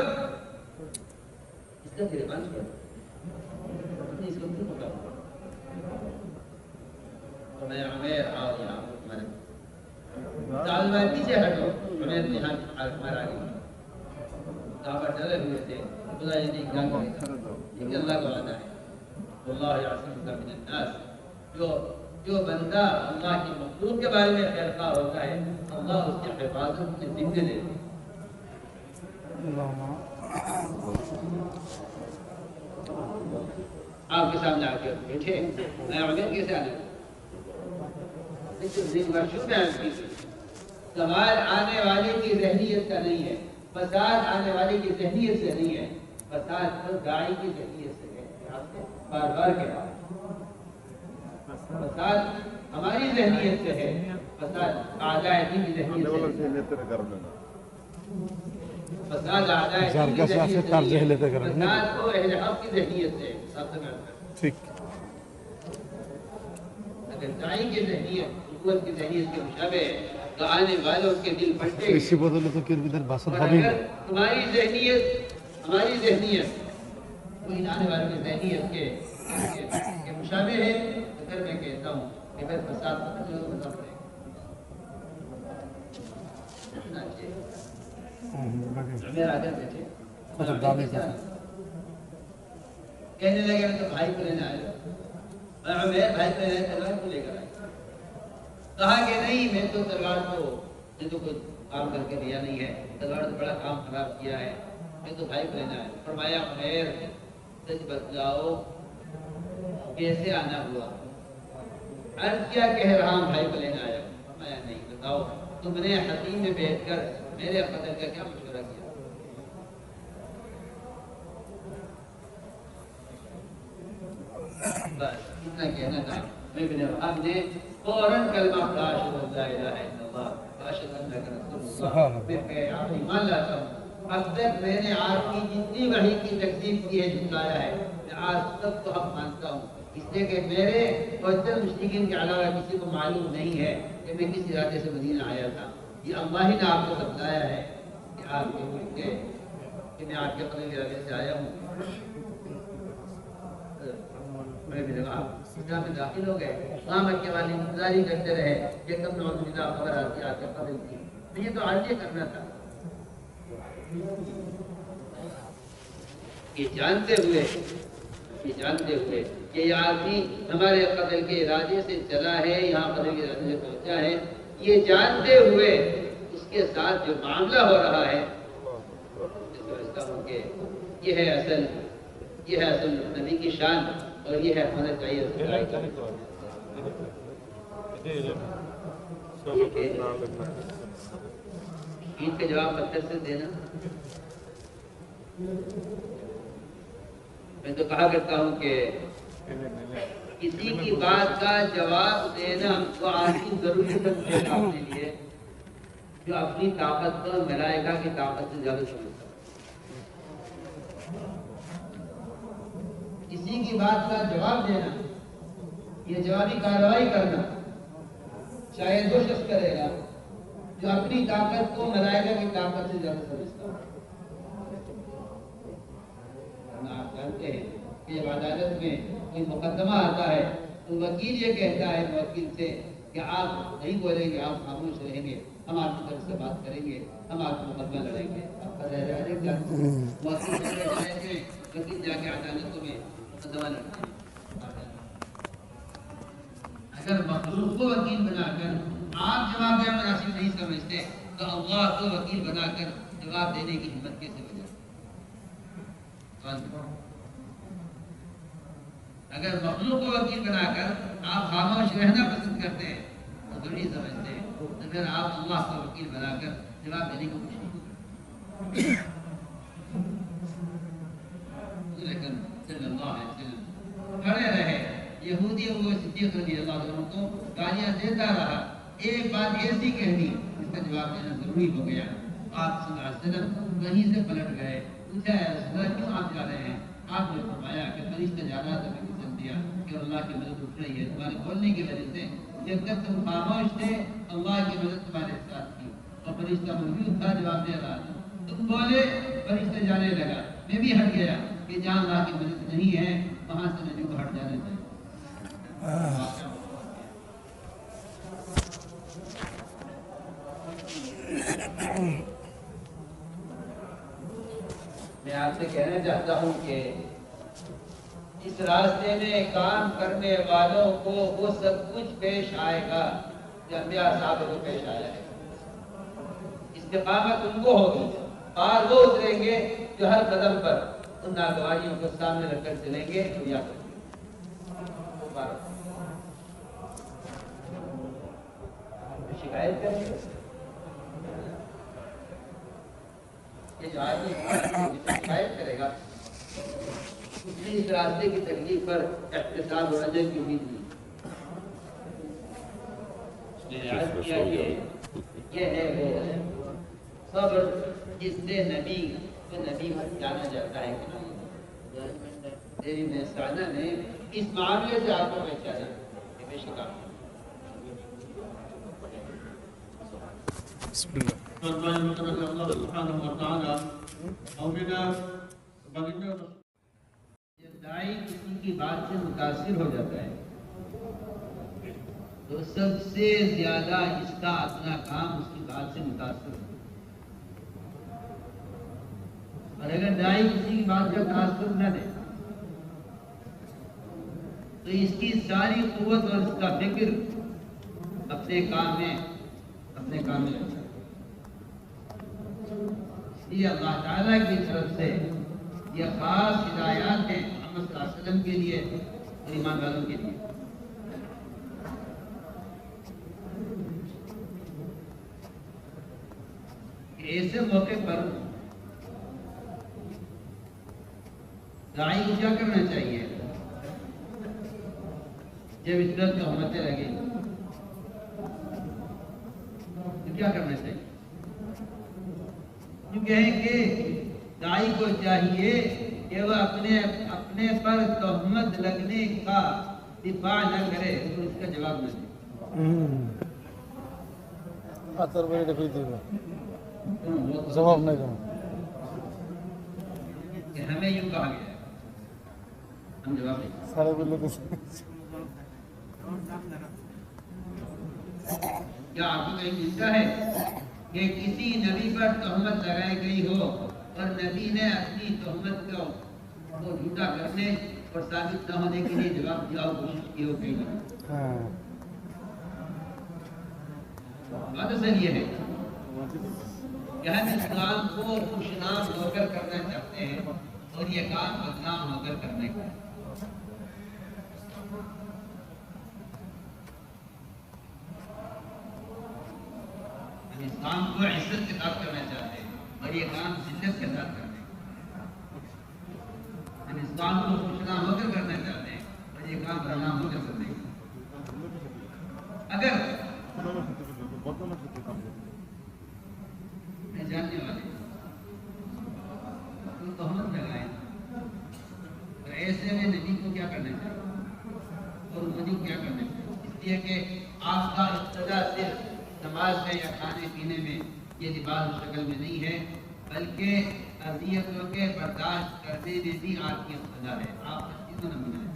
اس کا گریبان چھوڑ، اس کو کیوں پکڑا؟ تو میں عمر آؤ یہاں عمر طالبہ پیچھے ہٹو، عمر نے یہاں عمر آ گئی۔ صحابہ ڈرے ہوئے تھے، خدا یہ نہیں کیا کرے گا، یہ اللہ کا وعدہ ہے، اللہ یعصمک من الناس۔ جو بندہ اللہ کی مخلوق کے بارے میں خیر خواہ ہوتا ہے، اللہ اس کی حفاظت کے ذمہ دے دیتا ہے۔ آپ کے سامنے آ کے بیٹھے، میں عمر کیسے آنے سوال آنے والے کی ذہنیت کا نہیں ہے، فساد آنے والے کی ذہنیت سے نہیں ہے، فساد تو داعی کی ذہنیت سے ہے۔ آپ سے بار بار کہا فساد ہماری ذہنیت سے ہے، فساد اعداء دین کی ذہنیت سے ہے، فساد اعداء دین کی ذہنیت سے نہیں ہے، فساد تو اہل حق کی ذہنیت سے ہے۔ ٹھیک، اگر داعی کی ذہنیت قوت کی ذہنیت کے مشابہ ہے تو آنے والوں کے دل پھٹے کسی بدلے تو کردار باسن اور ہبی اگر تمہاری ذہنیت ہماری ذہنیت کوئی آنے والوں کی ذہنیت کے مشابہ ہے تو پھر میں کہتا ہوں کہ پھر فساد ختم ہو جاتا ہے۔ عمر آگر بیٹھے کہنے لگے میں تو بھائی کو لینے آیا، عمر بھائی کو لینے تلوار کو لے کر آئے۔ کہا کہ نہیں، میں تو تلوار کو کوئی کام کر کے دیا نہیں ہے، تلوار تو بڑا کام خراب کیا ہے، میں تو بھائی کو لینا ہے۔ فرمایا عمر سچ بتلاؤ کیسے آنا ہوا؟ عرض کیا کہہ رہا ہوں بھائی کو لینا آیا؟ فرمایا نہیں، بتاؤ تم نے حتیم میں بیٹھ کر میرے قتل کا کیا مشورہ کیا؟ بس اتنا کہنا تھا۔ میں ابن وہب نے فوراً کلمہ پڑھا، اشہد ان لا الہ الا اللہ واشہد انک رسول اللہ، میں کہ آپ ایمان لاتا ہوں۔ اب تک میں نے آپ کی جتنی وحی کی تکذیب کی ہے، جھٹلایا ہے، میں آج تک تو حق مانتا ہوں، اس لیے کہ میرے اور چند مشرکین کے علاوہ کسی کو معلوم نہیں ہے کہ میں کس ارادے سے مدینہ آیا تھا۔ یہ اللہ ہی نے آپ کو بتلایا ہے کہ آپ کے ملک کے کہ میں آپ کے قدر ارادے سے آیا ہوں۔ میں بھی لگا اسلام میں داخل ہو گئے، وہاں مکے والے انتظاری کرتے رہے کہ کب نعوذ باللہ خبر آتی آپ کے قدر کی، تو یہ تو عاجزی کرنا تھا۔ یہ جانتے ہوئے کہ یہ آدمی ہمارے قتل کے ارادے سے چلا ہے، یہاں قتل کے ارادے سے پہنچا ہے، یہ جانتے ہوئے اس کے ساتھ جو معاملہ ہو رہا ہے، یہ ہے اصل نبی کی شان، اور یہ ہے ہونا چاہیے۔ عید کا جواب پتھر سے دینا، میں تو کہا کرتا ہوں کہ کسی کی بات کا جواب دینا وہ آدمی ضروری سمجھے اپنے لیے جو اپنی طاقت کو ملائکہ کی طاقت سے زیادہ سمجھتا ہے۔ کسی کی بات کا جواب دینا، یہ جوابی کارروائی کرنا شاید وہ شخص کرے گا جو اپنی طاقت کو ملائکہ کی طاقت سے زیادہ سمجھتا ہے۔ آپ جانتے ہیں کہ جب عدالت میں کوئی مقدمہ آتا ہے تو وکیل یہ کہتا ہے موکل سے کہ آپ نہیں بولیں گے، آپ خاموش رہیں گے، ہم آپ کی طرف سے بات کریں گے، ہم آپ کو مقدمہ لڑیں گے۔ آپ کا وکیل جا کے عدالتوں میں مقدمہ لڑتے ہیں۔ اگر مخلوق کو وکیل بنا کر آپ جواب دینا مناسب نہیں سمجھتے تو اللہ کو وکیل بنا کر جواب دینے کی ہمت کیسے ہو جائے؟ اگر مخلوق کو وکیل بنا کر آپ خاموش رہنا پسند کرتے ہیں تو ضروری سمجھتے ہیں، تو پھر آپ اللہ کو وکیل بنا کر جواب دینے کی کوشش کریں۔ لیکن صلی اللہ علیہ وسلم کھڑے رہے، یہودی وہ صدیق رضی اللہ عنہ کو گالیاں دیتا رہا، ایک بات ایسی کہنی اس کا جواب دینا ضروری ہو گیا۔ آپ صلی اللہ علیہ وسلم وہیں سے پلٹ گئے، پوچھا ہے رسول اللہ کیوں آپ جا رہے ہیں؟ آپ نے فرمایا کہ فرشتہ جا رہا تھا میں نے چل دیا کہ اللہ کی مدد اٹھ رہی ہے تمہارے بولنے کی وجہ سے، جب تک تم خاموش تھے اللہ کی مدد تمہارے ساتھ تھی، اور فرشتہ موجود تھا جواب دے رہا تھا، تم بولے فرشتہ جانے لگا، میں بھی ہٹ گیا کہ جہاں اللہ کی مدد نہیں ہے وہاں سے نبی کو ہٹ جانا چاہیے۔ میں آپ سے کہنا چاہتا ہوں کہ اس راستے میں کام کرنے والوں کو وہ سب کچھ پیش آئے گا جو انبیاء صاحب کو پیش آیا ہے۔ استقامت ان کو ہوگی، اور وہ اتریں گے جو ہر قدم پر ان ناگوائیوں کو سامنے رکھ کر چلیں گے دنیا پر۔ شکایت کریں گے یہ جو آدمی شکایت کرے گا اس راستے کی تکلیف پر احتساب اور اجر کی امید نہیں۔ میں نے عرض کیا کہ یہ ہے وہ صبر جس سے نبی کو نبی جانا جاتا ہے کہ نہیں۔ میں سانہ نے اس معاملے سے آپ کو پہچانا کہ بے شک آپ بسم اللہ۔ جب داعی کسی کی بات سے متاثر ہو جاتا ہے تو سب سے زیادہ اس کا اپنا کام اس کی بات سے متاثر ہو، اور اگر داعی کسی کی بات کا تاثر نہ دے تو اس کی ساری قوت اور اس کا فکر اپنے کام میں رکھتا ہے۔ اس لیے اللہ تعالیٰ کی طرف سے یہ خاص ہدایات ہیں محمد صلی اللہ علیہ وسلم کے لیے اور ایمان والوں کے لیے۔ کہ ایسے موقع پر داعی کو کیا کرنا چاہیے جب اس طرح تہمتیں لگیں تو کیا کرنا چاہیے؟ جو کہیں کہ داعی کو چاہیے کہ وہ اپنے پر تہمت لگنے کا دفاع نہ کرے تو اس کا جواب نہ دے۔ جواب نہیں کرنا کہ ہمیں یوں کہا گیا ہے، ہم جواب نہیں۔ سارے بولے تو کیا آپ کو کہیں ملتا ہے کہ کسی نبی پر تہمت لگائی گئی ہو اور نبی نے اپنی تہمت کو جھوٹا کرنے اور ثابت نہ ہونے کے لیے جواب دیا ہو، کوشش کی ہو کہیں نہیں؟ بات اصل یہ ہے کہ ہم اسلام کو خوشنام ہو کر کرنا چاہتے ہیں اور یہ کام بدنام ہو کر کرنے کا ہے۔ اسلام کو عزت کے ساتھ کرنا چاہتے ہیں اور یہ کام ذلت کے ساتھ کرنے کا۔ ہم اسلام کو خوشنام ہو کر کرنا چاہتے ہیں اور یہ کام بدنام ہو کر کرنے کا۔ اگر میں جاننے والے تو تہمت لگائیں اور ایسے میں نبی کو کیا کرنا چاہیے اور نبی کو کیا کرنا چاہیے؟ اس لیے کہ آپ کا ابتدا صرف نماز میں یا کھانے پینے میں یہ لباس شکل میں نہیں ہے، بلکہ اذیتوں کے برداشت کرنے میں بھی آپ کی ابتدا ہے، آپ کا کتنا نمونہ ہے۔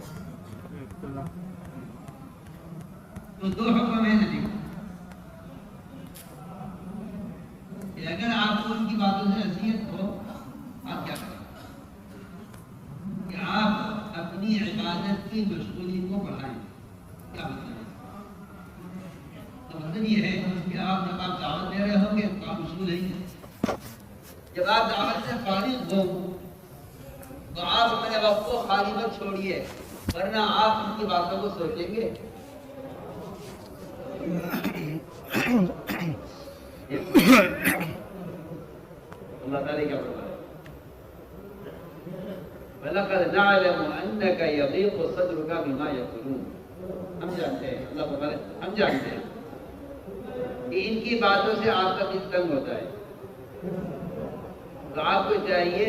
تو دو حکم ہے نبی کو کہ اگر آپ کو ان کی باتوں سے اذیت ہو آپ کیا کریں کہ آپ اپنی عبادت کی مشغولی کو بڑھائیں۔ کیا مطلب ہے؟ تو مطلب یہ ہے کہ آپ جب آپ دعوت دے رہے ہوں گے تو آپ مشغول ہیں، جب آپ دعوت سے فارغ ہو تو آپ اپنے وقت کو خالی مت چھوڑیے، ورنہ آپ ان کی باتوں کو سوچیں گے۔ اللہ تعالیٰ کیا فرماتا ہے؟ وَلَقَدْ نَعْلَمُ أَنَّكَ يَضِيقُ صَدْرُكَ بِمَا يَقُولُونَ. ہم جانتے ہیں، اللہ تعالیٰ ہم جانتے ہیں کہ ان کی باتوں سے آپ کا دل تنگ ہوتا ہے. تو آپ کو چاہیے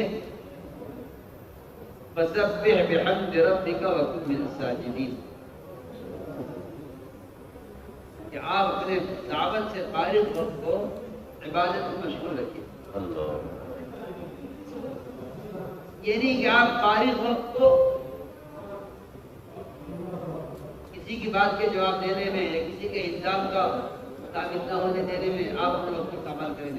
فَسَبِّحْ بِحَمْدِ رَبِّكَ وَكُن مِّنَ السَّاجِدِينَ کہ آپ اپنے دعوت سے فارغ وقت کو عبادت میں مشغول رکھیے. یہ نہیں کہ آپ فارغ وقت کو کسی کی بات کے جواب دینے میں یا کسی کے الزام کا ثابت نہ ہونے دینے میں آپ اپنے وقت کو استعمال کریں.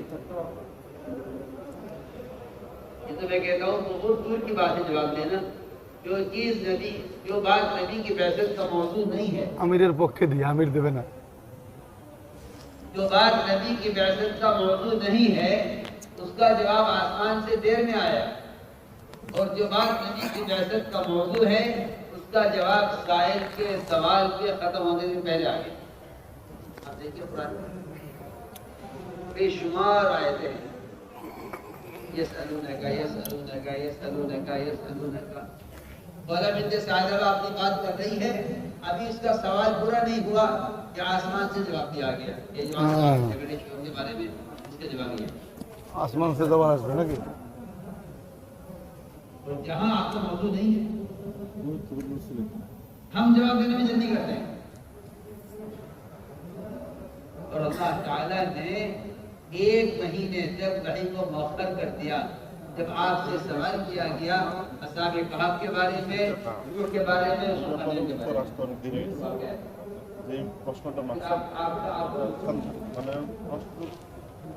یہ تو میں کہتا ہوں بہت دور کی بات ہے جواب دینا. جو چیز نبی، جو بات نبی کی بعثت کا موضوع نہیں ہے، আমিরের পক্ষে দিয়ে আমির দেবে না جو بات نبی کی بعثت کا موضوع نہیں ہے اس کا جواب آسمان سے دیر میں آیا، اور جو بات نبی کی بعثت کا موضوع ہے اس کا جواب سائل کے سوال کے ختم ہونے سے پہلے آ گیا. آپ دیکھیے قرآن بے شمار آیتیں ہیں. یسألونک یسألونک یسألونک یسألونک. مولا بنت سعد اپنی بات کر رہی ہے، ابھی اس کا سوال پورا نہیں ہوا کہ آسمان سے جواب دیا گیا. یہ جو جھگڑے شروع کے بارے میں اس کا جواب یہ আসমান সে জবাব আসবে নাকি جہاں آپ کا موضوع نہیں ہے ہم جواب دینے میں جلدی کرتے ہیں. اور اللہ تعالیٰ نے 1 مہینے تک وحی کو مؤخر کر دیا. جب آپ سے سوال کیا گیا اصحاب کہف کے بارے میں، نوح کے بارے میں، سلیمان کے بارے میں،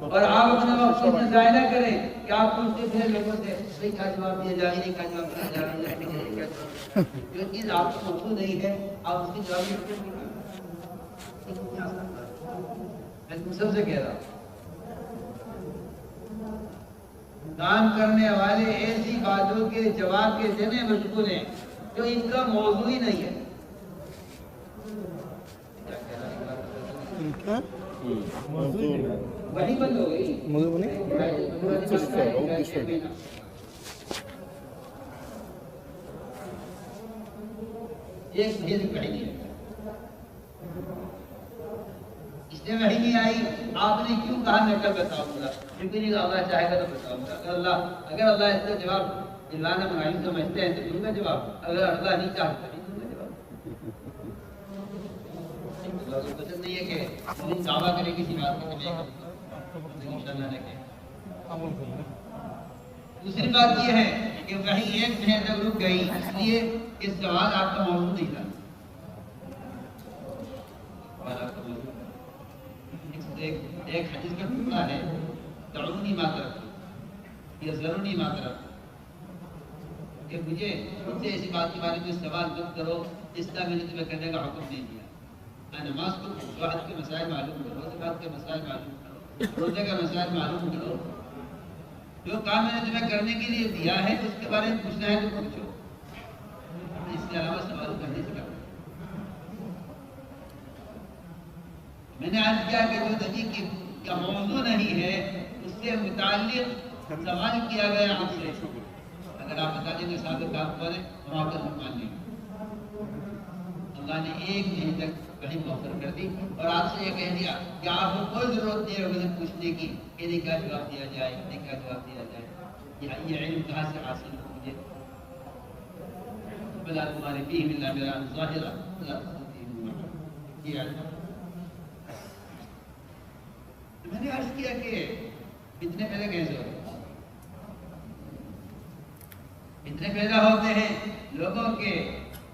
اور آپ اپنے وقت کو ضائع نہ کریں کہ آپ پوچھتے تھے لوگوں سے بھائی کیا جواب دیا جائے، نہیں کیا جواب دیا جائے. جو چیز آپ کو موجود نہیں ہے آپ اس کی جواب نہیں کریں. میں تم سب سے کہہ رہا ہوں کام کرنے والے ایسی باتوں کے جواب کے دینے مشغول ہیں جو ان کا موضوع ہی نہیں ہے. وہی بند ہو گئی. ایک بھید وحی نہیں ہے. اس نے وحی نہیں آئی. آپ نے کیوں کہا میں کل بتاؤں گا؟ کیونکہ نہیں اللہ چاہے گا تو بتاؤں گا. اگر اللہ اس کا جواب دلانا منائی سمجھتے ہیں تو دوں گا جواب. اگر اللہ نہیں چاہتا نہیں دوں گا جواب. اللہ کو پسند نہیں ہے کہ دعویٰ کرے کسی بات کو دوسری بات یہ ہے کہ وحی 1 مہینے تک رک گئی اس لیے اس سوال آپ کا موضوع نہیں تھا. ایک حدیث کا ٹکڑا ہے دعونی ما ترکتم یذرونی ما ترکتم کہ مجھے ان سے ایسی بات کے بارے میں سوال مت کرو جس کا میں نے تمہیں کرنے کا حکم نہیں دیا. نماز کو جہاد کے مسائل معلوم کرو، زکات کے مسائل معلوم کرو، روزے کا مسائل معلوم کرو. جو کام میں نے تمہیں کرنے کے لیے دیا ہے اس کے بارے میں پوچھنا ہے تو پوچھو. اس کے علاوہ سوال کرنے سے میں نے عرض کیا کہ جو نبی کا موضوع نہیں ہے اس سے متعلق سوال کیا گیا آپ سے. اگر آپ بتا دیں گے صاحب کام کریں ہم آپ کا مان لیں گے. اللہ نے 1 مہینے تک وحی مؤخر کر دی اور آپ سے یہ کہہ دیا کہ آپ کو کوئی ضرورت نہیں ہوگی پوچھنے کی کہ انہیں کیا جواب دیا جائے، انہیں کیا جواب دیا جائے. یہ علم کہاں سے حاصل ہو مجھے؟ بلا تمہارے فیہ من الامران ظاہرہ بلا تصدیق. یہ علم میں نے عرض کیا کہ اتنے پیدا کیسے ہوتے ہیں؟ اتنے پیدا ہوتے ہیں لوگوں کے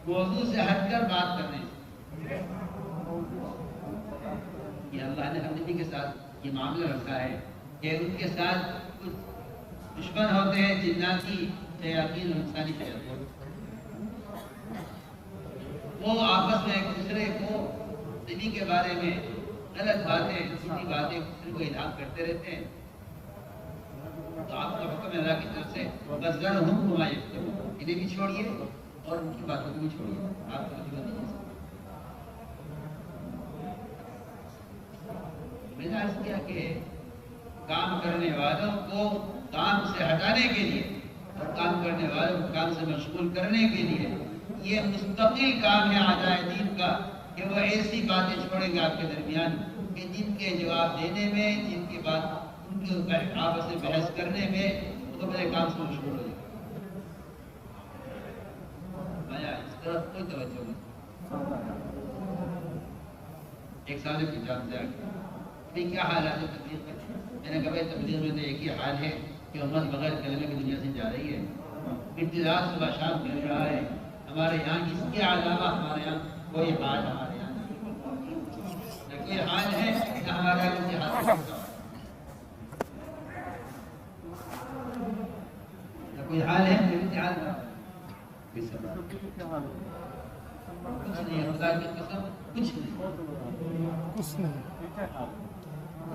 موضوع سے ہٹ کر بات کرنے سے. یہ اللہ نے ہم نبی کے ساتھ یہ معاملہ رکھا ہے کہ ان کے ساتھ کچھ دشمن ہوتے ہیں جناتی شیاطین اور انسانی شیاطین. وہ آپس میں ایک دوسرے کو نبی کے بارے میں غلط باتیں جھوٹی باتیں دوسرے کو الہام کرتے رہتے ہیں. تو آپ کا حکم ہے اللہ کی طرف سے بَذَّرْهُمْ وَمَا يَفْتَرُونَ. انہیں بھی چھوڑیے اور ان کی باتوں کو بھی چھوڑیے. آپ کا حکم نہیں. میں نے عرض کیا کہ کام کرنے والوں کو کام سے ہٹانے کے لیے اور کام کرنے والوں کو کام سے مشغول کرنے کے لیے یہ مستقل کام ہے اعداء دین کا کہ وہ ایسی باتیں چھوڑیں گے آپ کے درمیان کہ جن کے جواب دینے میں، جن کے بعد ان کے آپس سے بحث کرنے میں وہ میرے کام سے مشغول ہو جائے گا۔ اس طرف کوئی توجہ نہیں۔ ایک سال کی جان دیا کہ کیا حال ہے تبلیغ کا؟ میں نے کہا بھائی تبلیغ میں تو ایک ہی حال ہے کہ امت بغیر کلمے کی دنیا سے جا رہی ہے، ابتداء صبح شام کر رہا ہے۔ ہمارے یہاں اس کے علاوہ ہمارے یہاں کوئی حال ہمارے یہاں نہ کوئی حال ہے نہ ہمارے یہاں کوئی حال نہ کوئی حال ہے کچھ نہیں، خدا کی قسم کچھ نہیں۔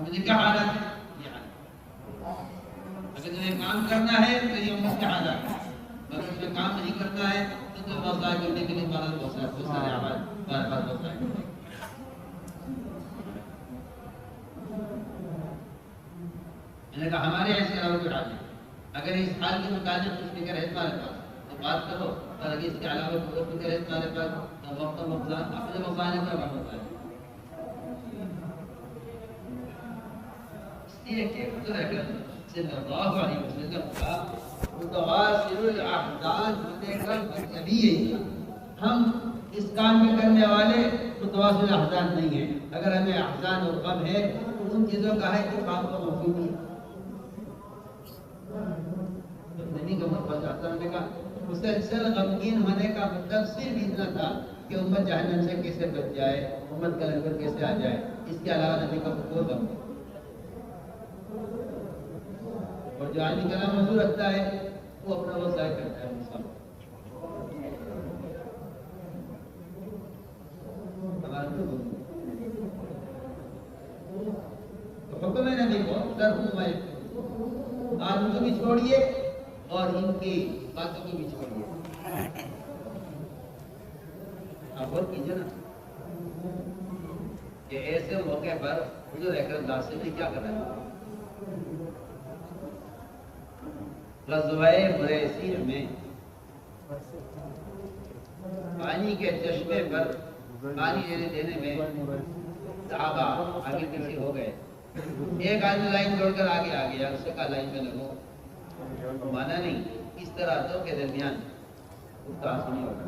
مجھے کیا حالات ہے؟ یہ حالات اگر تمہیں کام کرنا ہے تو یہ امت کے حالات ہے، اگر تمہیں کام نہیں کرنا ہے تو تمہیں وسائل کرنے کے لیے بہت سارے آواز بار بار وسائل کرنے کے میں نے کہا ہمارے ایسے علاوہ کوئی حال نہیں۔ اگر اس حال کے متعلق کچھ فکر ہے تمہارے پاس تو بات کرو، اور اگر اس کے علاوہ کوئی فکر ہے تمہارے پاس تو وقت اپنے مسائل پر بات ہوتا ہے۔ اس لیے کہ حضور اکرم صلی اللہ علیہ وسلم کا متواصل الاحزان ہونے کا مطلب یہی ہے۔ ہم اس کام میں کرنے والے متواصل احزان نہیں ہیں۔ اگر ہمیں احزان اور غم ہے تو ان چیزوں کا ہے کہ کام کو مفید نہیں نہیں کا مطلب کا مسلسل غمگین ہونے کا مطلب صرف اتنا تھا کہ امت جہنم سے کیسے بچ جائے، امت کا لنگر کیسے آ جائے، اس کے علاوہ نبی کا کوئی غم نہیں۔ اور جو علی کلام حضور رکھتا ہے وہ اپنا وسائل کرتا ہے انسان۔ تو حکم ہے نبی کو ترک میں آدمی کو بھی چھوڑیے اور ان کی باتوں کو بھی چھوڑیے۔ آپ غور کیجیے نا کہ ایسے موقع پر حضور اکرم صلی اللہ علیہ وسلم کیا کر رہے ہیں؟ غزوہ مریسی میں پانی کے چشمے پر پانی دینے میں صحابہ آگے پیچھے ہو گئے۔ ایک آدمی لائن چھوڑ کر آگے آ گیا، اس سے کہا لائن میں لگو، مانا نہیں۔ اس طرح دو کے درمیان اس کا آنسو نہیں ہوگا،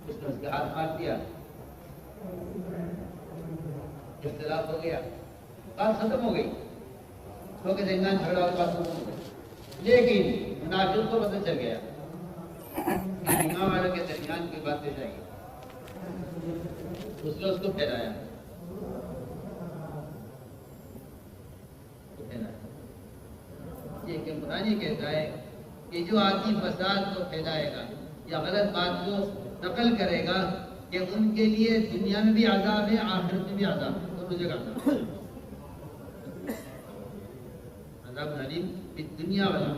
اس نے اس کے ہاتھ مار دیا، اختلاف ہو گیا، بات ختم ہو گئی، دو کے درمیان جھگڑا اور بات ختم ہو گئی۔ لیکن منافق کو پتہ چل گیا ایمان والوں کے درمیان کی بات پیش آئی، اس نے اس کو پھیلایا۔ یہ کہ قرآن یہ کہتا ہے کہ جو آدمی فساد کو پھیلائے گا یا غلط بات کو نقل کرے گا کہ ان کے لیے دنیا میں بھی عذاب ہے، آخرت میں بھی عذاب ہے، دونوں جگہ عذاب ہے۔ عذاب علیم دنیا والا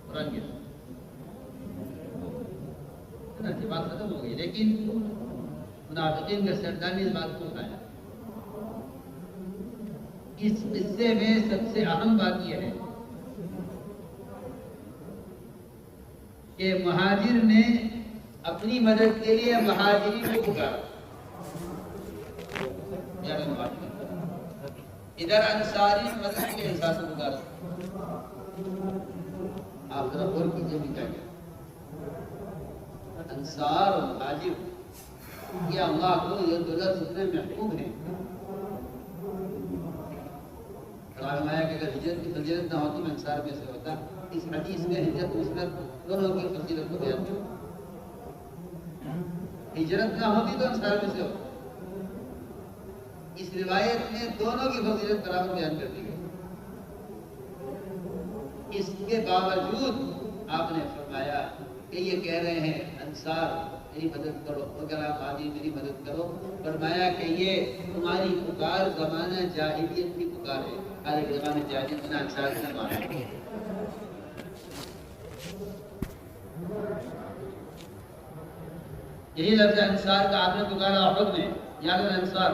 قرآن کے بات ختم ہو گئی، لیکن منافقین کا سردار نے اس بات کو بتایا۔ اس قصے میں سب سے اہم بات یہ ہے کہ مہاجر نے اپنی مدد کے لیے مہاجرین کو پکارا، ادھر انصاری مدد کے احساس سے پکارا۔ آپ ذرا غور کیجیے بھی کیا کیا انصار اور مہاجر، یہ اللہ کو یہ دولت اتنے محبوب ہیں۔ فرمایا کہ اگر ہجرت کی فضیلت نہ ہوتی میں انصار میں سے ہوتا۔ اس حدیث میں ہجرت مسلط دونوں کی فضیلت کو بیان کیا، ہجرت نہ ہوتی تو انصار میں سے ہوتا۔ اس روایت میں دونوں کی فضیلت برابر بیان کر دی گئی۔ اس کے باوجود آپ نے فرمایا کہ یہ کہہ رہے ہیں انصار میری مدد کرو، اگر آپ آدھی میری مدد کرو۔ فرمایا کہ یہ تمہاری پکار زمانہ جاہلیت کی پکار ہے، ہر ایک زمانہ جاہلیت میں انصار سے مانا۔ یہی لفظ انصار کا آپ نے پکارا حکم میں، یاد انصار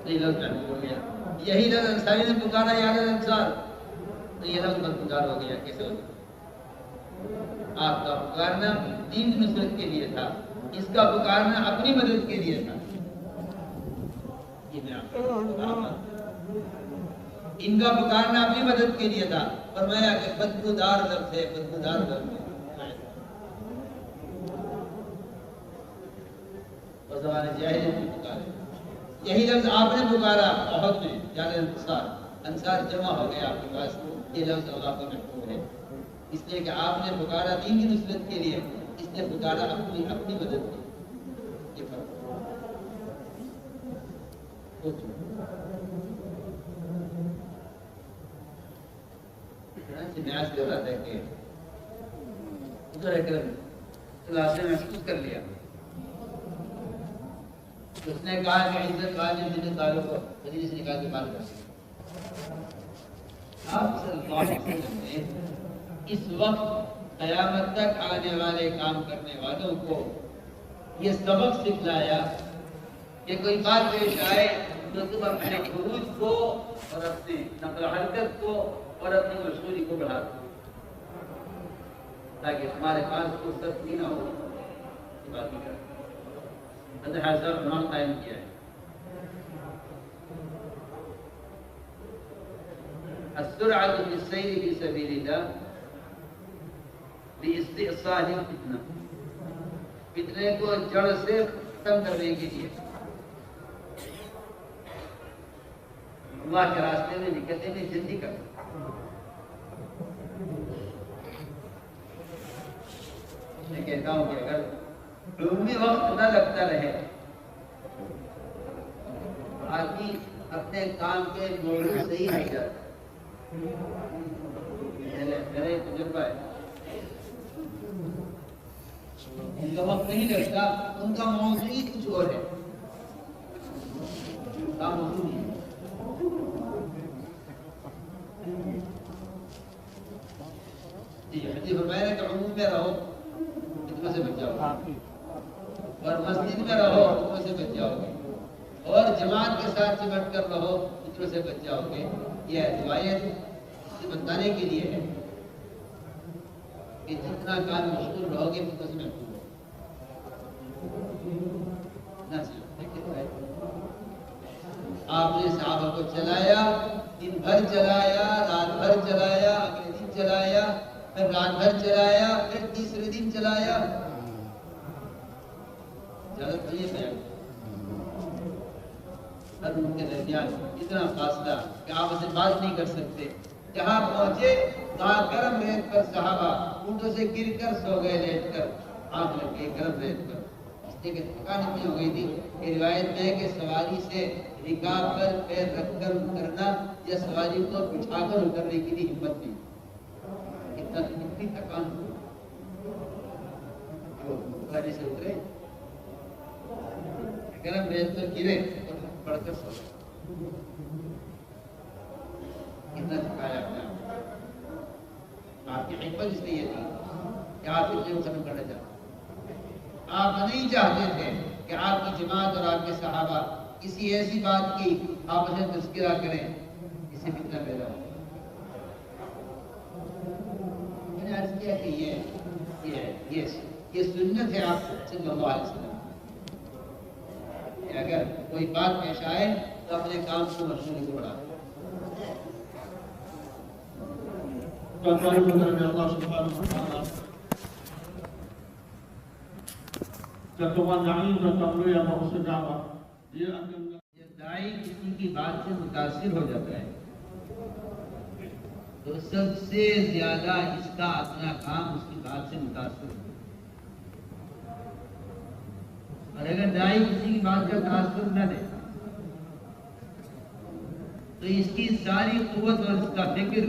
نہیں لفظ بول گیا، یہی لفظ انصاری نے پکارا یاد انصار۔ تو یہ لفظ بدگزار ہو گیا. کیسے ہو؟ آپ کا پکارنا دین کی نصرت کے لیے تھا، اس کا پکارنا اپنی مدد کے لیے تھا. یہ میں آپ کو ان کا پکارنا اپنی مدد کے لیے تھا. فرمایا کہ بدبودار لفظ ہے، بدبودار لفظ ہے. اور زمانے جاہلیت میں پکارے. یہی لفظ آپ نے پکارا احد میں، یعنی انصار جمع ہو گئے آپ کے پاس. یہ لفظ اللہ کو محفوظ ہے، اس لیے کہ آپ نے پکارا دین کی نصرت کے لیے، اس نے پکارا اپنی مدد کے لیے. یہ فرق میں آج کر رہا تھا کہ ادھر ایک کلاس میں محسوس کر لیا. اس نے کہا کہ عزت واجب جن تعلق کو حدیث سے نکال کے بات کر سکتے. آپ صلی اللہ علیہ وسلم نے اس وقت قیامت تک آنے والے کام کرنے والوں کو یہ سبق سکھلایا کہ کوئی بات پیش آئے تو تم اپنے خروج کو اور اپنے نقل و حرکت کو اور اپنی مشہوری کو بڑھا دو تاکہ ہمارے پاس فرصت بھی نہ ہو. یہ بات نہیں کرتے حضرت حضرت نام قائم کیا ہے. السرعة في السير في سبيل الله باستئصال الفتنة. فتنے کو جڑ سے ختم کرنے کے لیے اللہ کے راستے میں نکلنے میں جلدی کر. میں کہتا ہوں کہ اگر عمومی وقت نہ لگتا رہے، آدمی اپنے کام کے موضوع سے ہی نہیں جاتا. میرا یہ تجربہ ہے. ان کا وقت نہیں لگتا، ان کا موضوع ہی کچھ اور ہے. کام موضوع نہیں ہے. حدیث فرمایا کہ عموم میں رہو فتنوں سے بچ جاؤ گے، اور مسجد میں رہو فتنوں سے بچ جاؤ گے، اور جماعت کے ساتھ چمٹ کر رہو فتنوں سے بچ جاؤ گے. یہ روایت سے بتانے کے لیے ہے کہ جتنا کام مشغول رہو گے فتنوں سے محفوظ ہو. آپ نے صحابہ کو چلایا، دن بھر چلایا، رات بھر چلایا، اگلے دن چلایا، پھر رات بھر چلایا، پھر تیسرے دن چلایا. اجازت تو یہ ہے ہر ان کے درمیان اتنا فاصلہ کہ آپ اسے بات نہیں کر سکتے. جہاں پہنچے وہاں گرم ریت پر صحابہ اونٹوں سے گر کر سو گئے، لیٹ کر آنکھ لگ گئی گرم ریت پر. اس لیے کہ تھکان اتنی ہو گئی تھی کہ روایت میں ہے کہ سواری سے رکاب پر پیر رکھ کر اترنا یا سواری کو بٹھا کر اترنے کی بھی ہمت نہیں. اتنی تھکان گاڑی سے اترے، گرم ریت پر گرے اور پڑھ کر سو گئے. اتنا تھکایا اپنے آپ کی حکمت اس لیے یہ تھی کہ آپ اتنے ختم کرنا چاہتے. آپ نہیں چاہتے تھے کہ آپ کی جماعت اور آپ کے صحابہ کسی ایسی بات کی آپس میں تذکرہ کریں جس سے فتنہ پیدا ہو. میں نے عرض کیا کہ یہ سنت ہے آپ صلی اللہ علیہ وسلم کہ اگر کوئی بات پیش آئے تو اپنے کام کو مشغولی کو بڑھا. Allah Subhanahu wa Ta'ala ketuaan yang ini bertemu yang maksud dakwah dia akan داعی کسی کی بات سے متاثر ہو جاتا ہے تو سب سے زیادہ اس کا اپنا کام اس کی بات سے متاثر ہوتا ہے. اور اگر داعی کسی کی بات کا تاثر نہ دے تو اس کی ساری قوت اور اس کا فکر